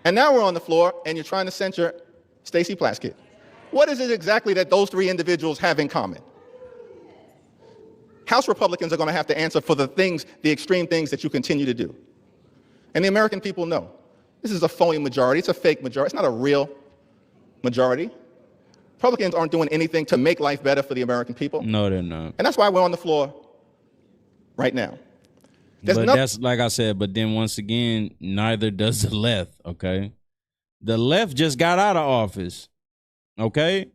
S11: And now we're on the floor, and you're trying to censure Stacey Plaskett. What is it exactly that those 3 individuals have in common? House Republicans are going to have to answer for the extreme things that you continue to do. And the American people know. This is a phony majority. It's a fake majority. It's not a real majority. Republicans aren't doing anything to make life better for the American people.
S2: No, they're not.
S11: And that's why we're on the floor right now.
S2: That's like I said, but then once again, neither does the left, okay? The left just got out of office, okay?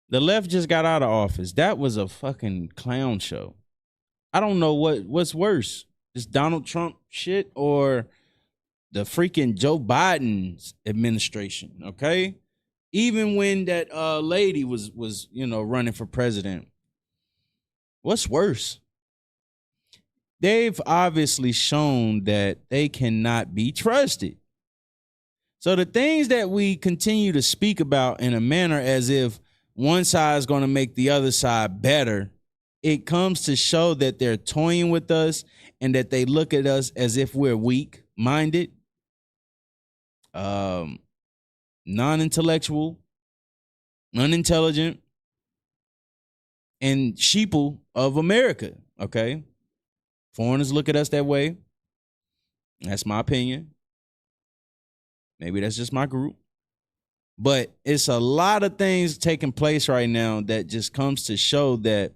S2: The left just got out of office. That was a fucking clown show. I don't know what's worse, this Donald Trump shit or the freaking Joe Biden's administration, okay? Even when that lady was running for president, what's worse? They've obviously shown that they cannot be trusted. So the things that we continue to speak about in a manner as if one side is going to make the other side better. It comes to show that they're toying with us and that they look at us as if we're weak-minded, non-intellectual, unintelligent, and sheeple of America, okay? Foreigners look at us that way. That's my opinion. Maybe that's just my group. But it's a lot of things taking place right now that just comes to show that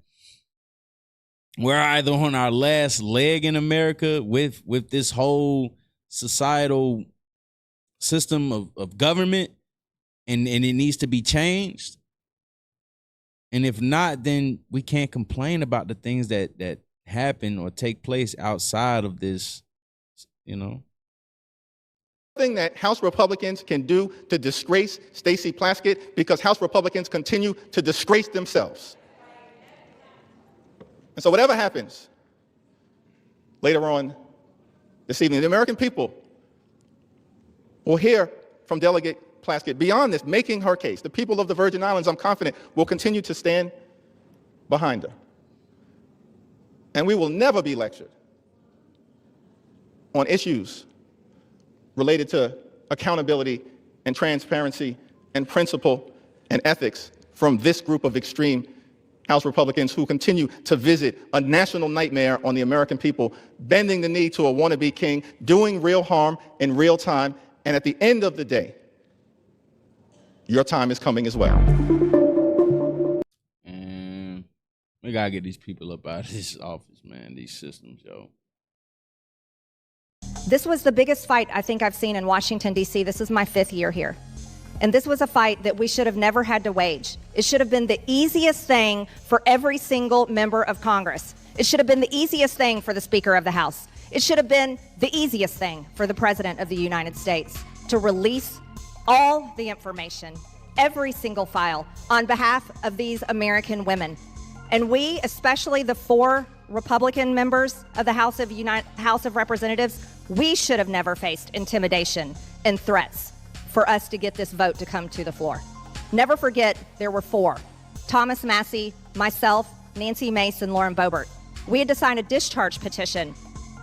S2: we're either on our last leg in America with this whole societal system of government, and it needs to be changed. And if not, then we can't complain about the things that happen or take place outside of this, you know.
S11: Thing that House Republicans can do to disgrace Stacey Plaskett, because House Republicans continue to disgrace themselves. And so whatever happens later on this evening, the American people will hear from Delegate Plaskett beyond this, making her case. The people of the Virgin Islands, I'm confident, will continue to stand behind her. And we will never be lectured on issues related to accountability and transparency and principle and ethics from this group of extreme House Republicans who continue to visit a national nightmare on the American people, bending the knee to a wannabe king, doing real harm in real time, and at the end of the day, your time is coming as well.
S2: And we gotta get these people up out of this office, man, these systems, yo.
S1: This was the biggest fight I think I've seen in Washington, D.C. This is my 5th year here. And this was a fight that we should have never had to wage. It should have been the easiest thing for every single member of Congress. It should have been the easiest thing for the Speaker of the House. It should have been the easiest thing for the President of the United States to release all the information, every single file, on behalf of these American women. And we, especially the 4 Republican members of the House of Representatives, we should have never faced intimidation and threats for us to get this vote to come to the floor. Never forget, there were 4. Thomas Massey, myself, Nancy Mace, and Lauren Boebert. We had to sign a discharge petition,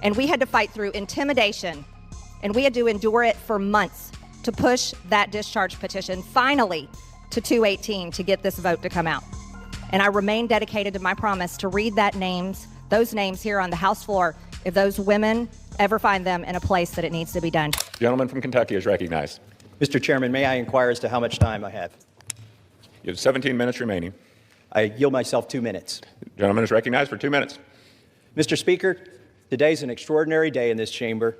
S1: and we had to fight through intimidation, and we had to endure it for months to push that discharge petition finally to 218 to get this vote to come out. And I remain dedicated to my promise to read those names here on the House floor if those women ever find them in a place that it needs to be done.
S3: Gentleman from Kentucky is recognized.
S23: Mr. Chairman, may I inquire as to how much time I have?
S3: You have 17 minutes remaining.
S23: I yield myself 2 minutes.
S3: Gentleman is recognized for 2 minutes.
S23: Mr. Speaker, today's an extraordinary day in this chamber.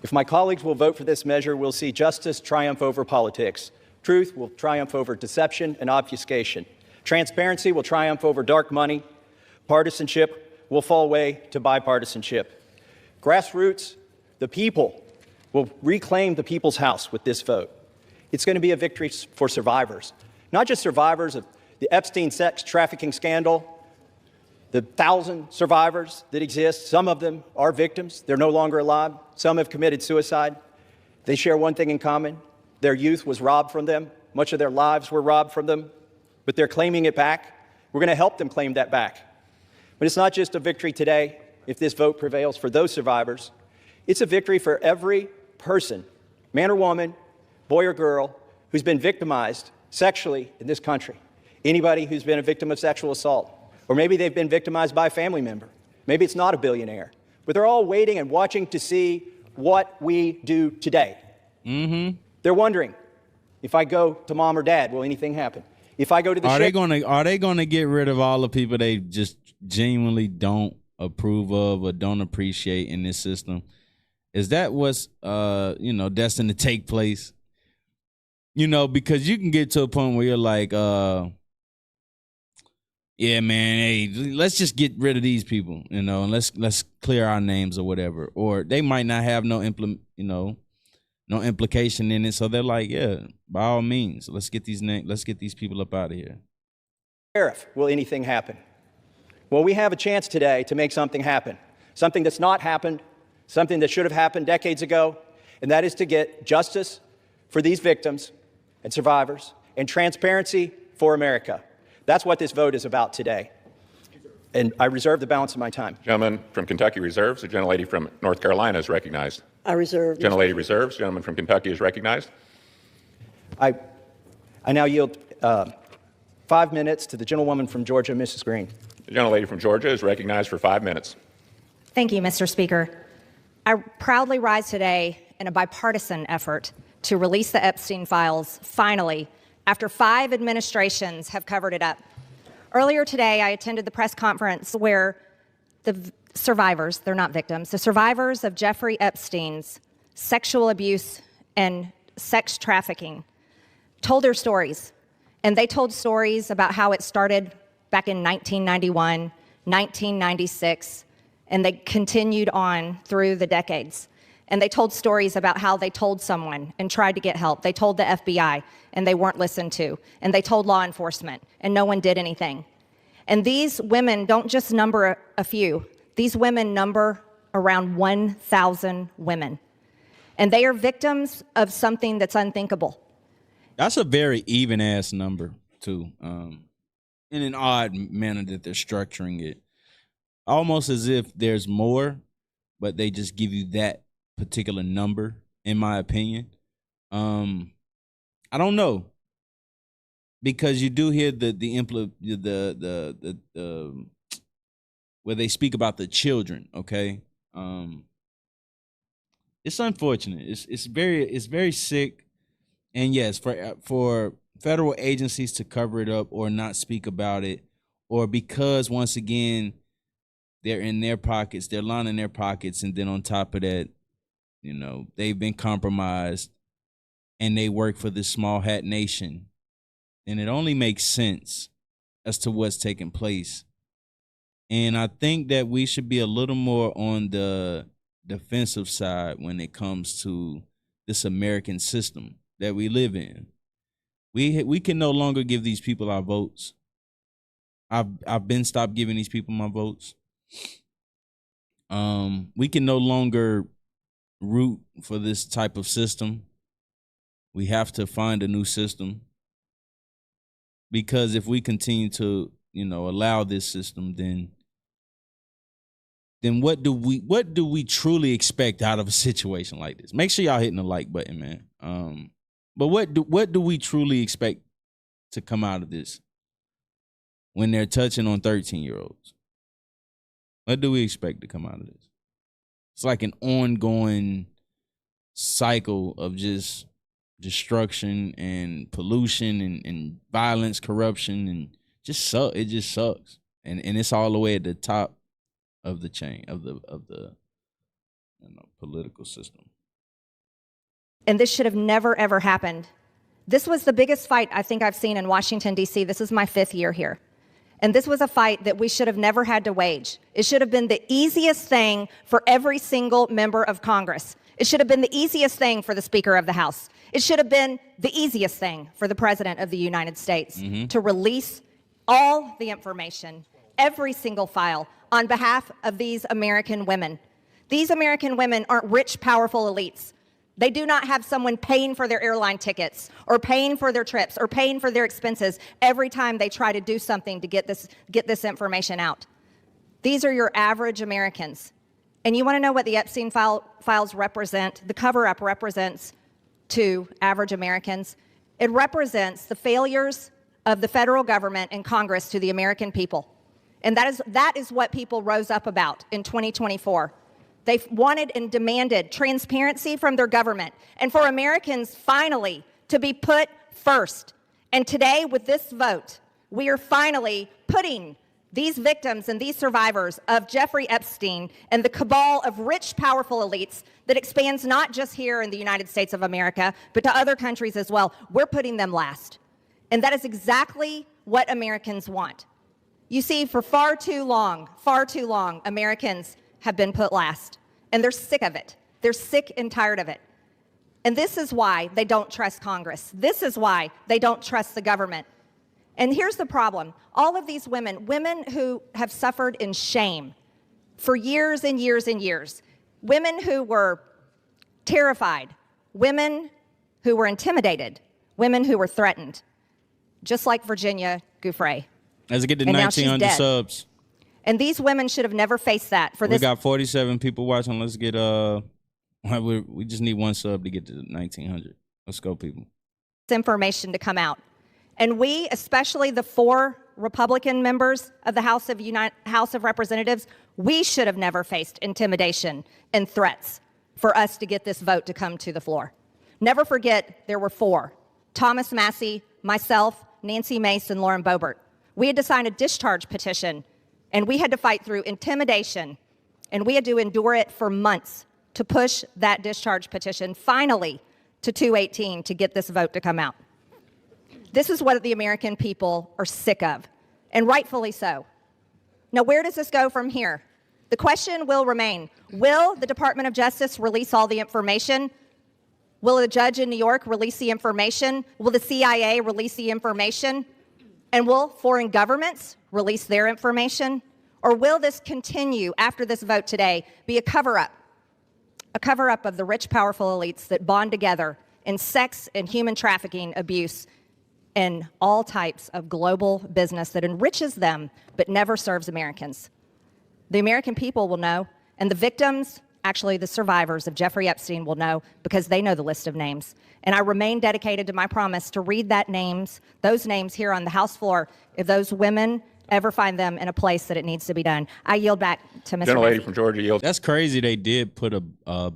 S23: If my colleagues will vote for this measure, we'll see justice triumph over politics. Truth will triumph over deception and obfuscation. Transparency will triumph over dark money. Partisanship will fall away to bipartisanship. Grassroots, the people, will reclaim the people's house with this vote. It's going to be a victory for survivors, not just survivors of the Epstein sex trafficking scandal, the 1,000 survivors that exist. Some of them are victims. They're no longer alive. Some have committed suicide. They share one thing in common. Their youth was robbed from them. Much of their lives were robbed from them, but they're claiming it back. We're going to help them claim that back. But it's not just a victory today, if this vote prevails for those survivors. It's a victory for every person, man or woman, boy or girl, who's been victimized sexually in this country. Anybody who's been a victim of sexual assault, or maybe they've been victimized by a family member. Maybe it's not a billionaire, but they're all waiting and watching to see what we do today.
S2: Mm-hmm.
S23: They're wondering, if I go to mom or dad, will anything happen? If I go to the
S2: are they gonna get rid of all the people they just genuinely don't approve of or don't appreciate in this system? Is that what's destined to take place? Because you can get to a point where you're like, yeah, man, hey, let's just get rid of these people, and let's clear our names or whatever. Or they might not have no implication in it, so they're like, yeah, by all means, let's get these people up out of here.
S23: Sheriff, will anything happen? Well, we have a chance today to make something happen, something that's not happened, something that should have happened decades ago, and that is to get justice for these victims and survivors and transparency for America. That's what this vote is about today. And I reserve the balance of my time.
S3: Gentleman from Kentucky reserves. The gentlelady from North Carolina is recognized.
S4: I reserve.
S3: Gentlelady reserves. Gentleman from Kentucky is recognized.
S23: I now yield 5 minutes to the gentlewoman from Georgia, Mrs. Green.
S3: The gentlelady from Georgia is recognized for 5 minutes.
S1: Thank you, Mr. Speaker. I proudly rise today in a bipartisan effort to release the Epstein files, finally, after 5 administrations have covered it up. Earlier today, I attended the press conference where the survivors, they're not victims, the survivors of Jeffrey Epstein's sexual abuse and sex trafficking told their stories. And they told stories about how it started back in 1991, 1996, and they continued on through the decades. And they told stories about how they told someone and tried to get help. They told the FBI, and they weren't listened to. And they told law enforcement, and no one did anything. And these women don't just number a few. These women number around 1,000 women. And they are victims of something that's unthinkable.
S2: That's a very even-ass number, too, in an odd manner that they're structuring it. Almost as if there's more, but they just give you that particular number, in my opinion. I don't know, because you do hear the where they speak about the children. Okay, it's unfortunate. It's very sick, and yes, for federal agencies to cover it up or not speak about it, or because once again they're in their pockets, they're lining their pockets, and then on top of that, you know, they've been compromised and they work for this small hat nation. And it only makes sense as to what's taking place. And I think that we should be a little more on the defensive side when it comes to this American system that we live in. We can no longer give these people our votes. I've been stopped giving these people my votes. We can no longer root for this type of system. We have to find a new system, because if we continue to, you know, allow this system, then what do we truly expect out of a situation like this? Make sure y'all hitting the like button, man. But what do we truly expect to come out of this when they're touching on 13-year-olds? What do we expect to come out of this? It's like an ongoing cycle of just destruction and pollution and violence, corruption, and it just sucks. And it's all the way at the top of the chain of the political system.
S1: And this should have never, ever happened. This was the biggest fight I think I've seen in Washington, D.C. This is my 5th year here. And this was a fight that we should have never had to wage. It should have been the easiest thing for every single member of Congress. It should have been the easiest thing for the Speaker of the House. It should have been the easiest thing for the President of the United States to release all the information, every single file, on behalf of these American women. These American women aren't rich, powerful elites. They do not have someone paying for their airline tickets or paying for their trips or paying for their expenses every time they try to do something to get this information out. These are your average Americans. And you want to know what the Epstein files represent? The cover-up represents to average Americans. It represents the failures of the federal government and Congress to the American people. And that is what people rose up about in 2024. They wanted and demanded transparency from their government and for Americans finally to be put first. And today, with this vote, we are finally putting these victims and these survivors of Jeffrey Epstein and the cabal of rich, powerful elites that expands not just here in the United States of America, but to other countries as well. We're putting them last. And that is exactly what Americans want. You see, for far too long, Americans have been put last. And they're sick of it. They're sick and tired of it. And this is why they don't trust Congress. This is why they don't trust the government. And here's the problem. All of these women who have suffered in shame for years and years and years, women who were terrified, women who were intimidated, women who were threatened, just like Virginia Giuffre.
S2: Let's get to
S1: And now she's
S2: 1,900
S1: dead.
S2: subs.
S1: And these women should have never faced that. For
S2: We
S1: this,
S2: got 47 people watching. Let's get we just need one sub to get to 1,900. Let's go, people.
S1: information to come out. And we, especially the 4 Republican members of the House of Representatives, we should have never faced intimidation and threats for us to get this vote to come to the floor. Never forget, there were 4. Thomas Massey, myself, Nancy Mace, and Lauren Boebert. We had to sign a discharge petition, and we had to fight through intimidation, and we had to endure it for months to push that discharge petition finally to 218 to get this vote to come out. This is what the American people are sick of, and rightfully so. Now, where does this go from here? The question will remain, will the Department of Justice release all the information? Will a judge in New York release the information? Will the CIA release the information? And will foreign governments release their information? Or will this continue after this vote today be a cover-up of the rich, powerful elites that bond together in sex and human trafficking abuse and all types of global business that enriches them but never serves Americans? The American people will know, and the victims, actually the survivors of Jeffrey Epstein, will know because they know the list of names. And I remain dedicated to my promise to read those names here on the House floor if those women ever find them in a place that it needs to be done. I yield back to Mr.
S3: Gentlelady
S1: Massey.
S3: from Georgia yields.
S2: That's crazy. They did put I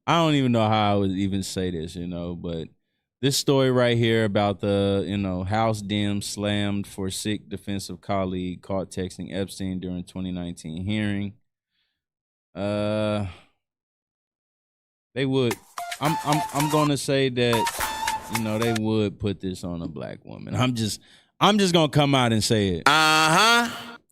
S2: don't even know how I would even say this, but this story right here about the, House Dem slammed for sick defensive colleague caught texting Epstein during 2019 hearing. They would. I'm gonna say that, they would put this on a black woman. I'm just gonna come out and say it.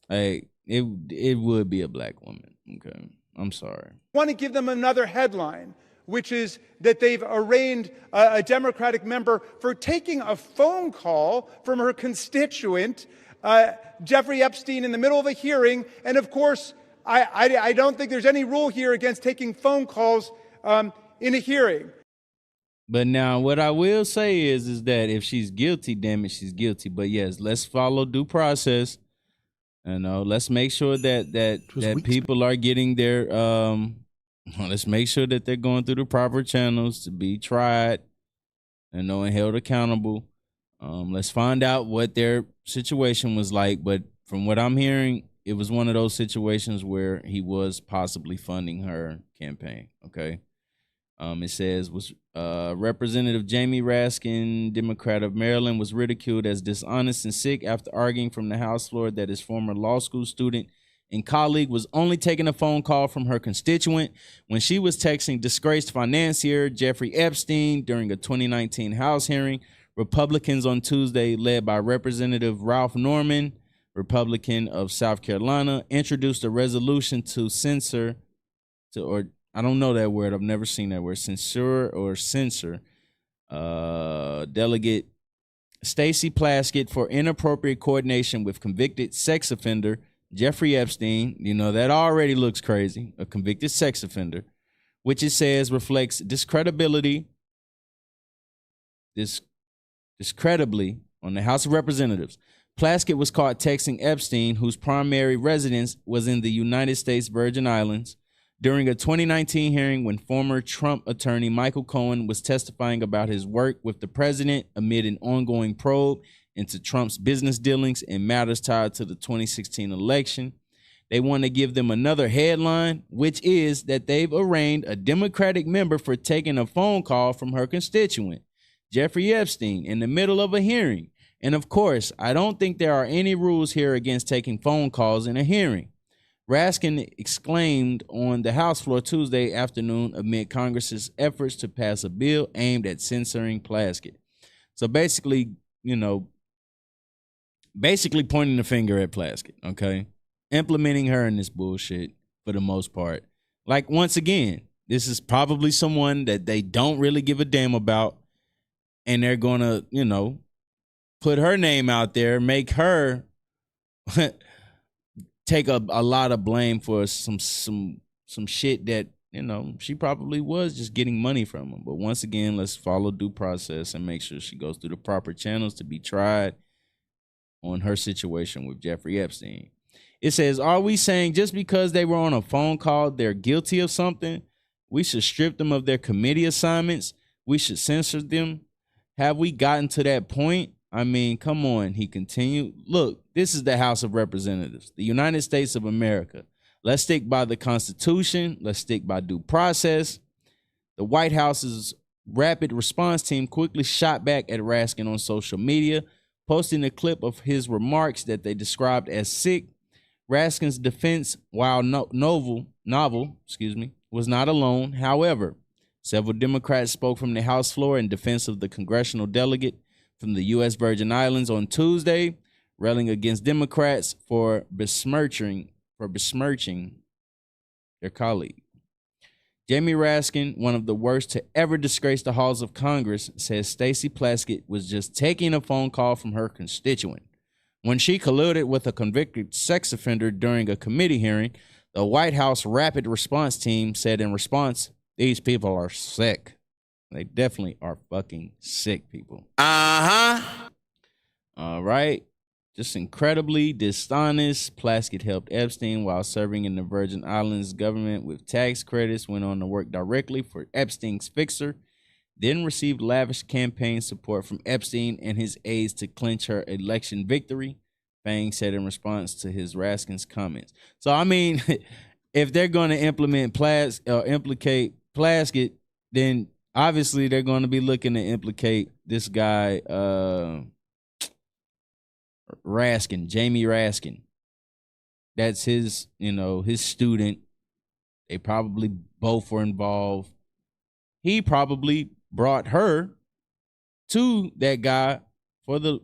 S2: Hey, it would be a black woman. Okay, I'm sorry.
S20: I want to give them another headline, which is that they've arraigned a Democratic member for taking a phone call from her constituent, Jeffrey Epstein, in the middle of a hearing. And of course, I don't think there's any rule here against taking phone calls in a hearing.
S2: But now what I will say is that if she's guilty, damn it, she's guilty. But yes, let's follow due process. Let's make sure that people are getting their let's make sure that they're going through the proper channels to be tried and held accountable. Let's find out what their situation was like. But from what I'm hearing, it was one of those situations where he was possibly funding her campaign. Okay. It says Representative Jamie Raskin, Democrat of Maryland, was ridiculed as dishonest and sick after arguing from the House floor that his former law school student and colleague was only taking a phone call from her constituent when she was texting disgraced financier Jeffrey Epstein during a 2019 House hearing. Republicans on Tuesday, led by Representative Ralph Norman, Republican of South Carolina, introduced a resolution to censor, I don't know that word. I've never seen that word. Censure Delegate Stacey Plaskett for inappropriate coordination with convicted sex offender Jeffrey Epstein. That already looks crazy. A convicted sex offender, which it says reflects discreditably on the House of Representatives. Plaskett was caught texting Epstein, whose primary residence was in the United States Virgin Islands, during a 2019 hearing when former Trump attorney Michael Cohen was testifying about his work with the president amid an ongoing probe into Trump's business dealings and matters tied to the 2016 election. They want to give them another headline, which is that they've arraigned a Democratic member for taking a phone call from her constituent, Jeffrey Epstein, in the middle of a hearing. And of course, I don't think there are any rules here against taking phone calls in a hearing. Raskin exclaimed on the House floor Tuesday afternoon amid Congress's efforts to pass a bill aimed at censoring Plaskett. So basically, pointing the finger at Plaskett, okay? Implementing her in this bullshit for the most part. Like, once again, this is probably someone that they don't really give a damn about, and they're gonna, put her name out there, make her take a lot of blame for some shit that, she probably was just getting money from him. But once again, let's follow due process and make sure she goes through the proper channels to be tried on her situation with Jeffrey Epstein. It says, are we saying just because they were on a phone call, they're guilty of something? We should strip them of their committee assignments. We should censor them. Have we gotten to that point? I mean, come on, he continued. Look, this is the House of Representatives, the United States of America. Let's stick by the Constitution. Let's stick by due process. The White House's rapid response team quickly shot back at Raskin on social media, posting a clip of his remarks that they described as sick. Raskin's defense, while novel, was not alone. However, several Democrats spoke from the House floor in defense of the congressional delegate from the U.S. Virgin Islands on Tuesday, railing against Democrats for besmirching their colleague. Jamie Raskin, one of the worst to ever disgrace the halls of Congress, says Stacey Plaskett was just taking a phone call from her constituent. When she colluded with a convicted sex offender during a committee hearing, the White House rapid response team said in response, these people are sick. They definitely are fucking sick people. Uh-huh. All right. Just incredibly dishonest. Plaskett helped Epstein while serving in the Virgin Islands government with tax credits, went on to work directly for Epstein's fixer, then received lavish campaign support from Epstein and his aides to clinch her election victory, Fang said in response to his Raskin's comments. So, I mean, if they're going to implicate Plaskett, then obviously they're going to be looking to implicate this guy, Raskin, Jamie Raskin. That's his, his student. They probably both were involved. He probably brought her to that guy for the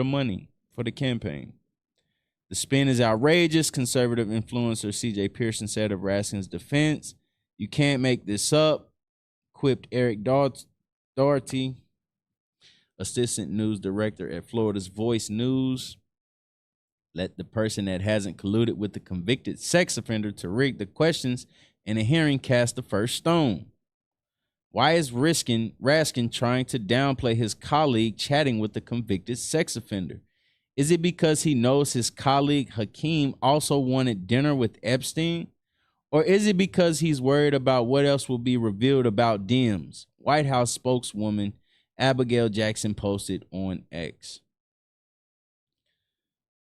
S2: money, for the campaign. The spin is outrageous, conservative influencer C.J. Pearson said of Raskin's defense. You can't make this up, quipped Eric Doherty, assistant news director at Florida's Voice News. Let the person that hasn't colluded with the convicted sex offender to rig the questions in a hearing cast the first stone. Why is Raskin trying to downplay his colleague chatting with the convicted sex offender? Is it because he knows his colleague Hakeem also wanted dinner with Epstein? Or is it because he's worried about what else will be revealed about Dems? White House spokeswoman Abigail Jackson posted on X.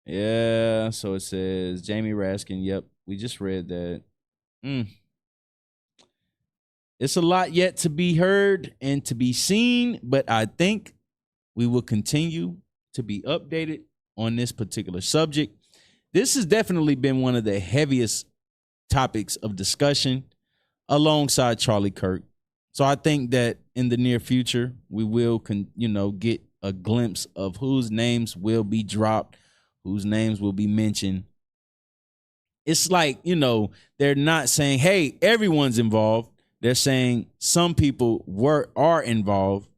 S2: Yeah, so it says Jamie Raskin. Yep, we just read that. It's a lot yet to be heard and to be seen, but I think we will continue to be updated on this particular subject. This has definitely been one of the heaviest topics of discussion alongside Charlie Kirk. So I think that in the near future, we will, get a glimpse of whose names will be dropped, whose names will be mentioned. It's like, they're not saying, hey, everyone's involved. They're saying some people are involved.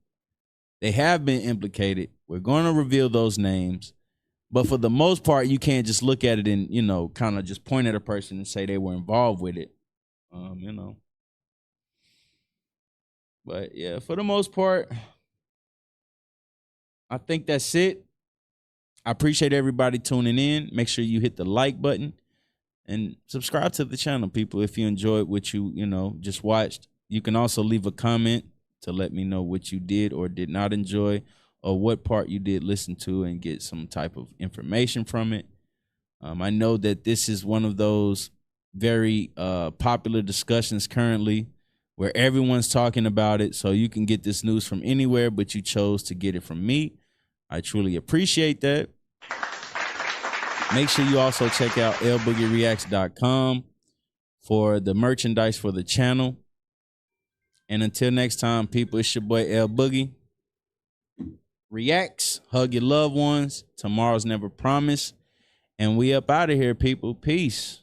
S2: They have been implicated. We're going to reveal those names. But for the most part, you can't just look at it and, kind of just point at a person and say they were involved with it. But yeah, for the most part, I think that's it. I appreciate everybody tuning in. Make sure you hit the like button and subscribe to the channel, people, if you enjoyed what you just watched. You can also leave a comment to let me know what you did or did not enjoy, or what part you did listen to and get some type of information from it. I know that this is one of those very popular discussions currently where everyone's talking about it. So you can get this news from anywhere, but you chose to get it from me. I truly appreciate that. Make sure you also check out lboogiereacts.com for the merchandise for the channel. And until next time, people, it's your boy L Boogie. Reacts, hug your loved ones. Tomorrow's never promised. And we up out of here, people. Peace.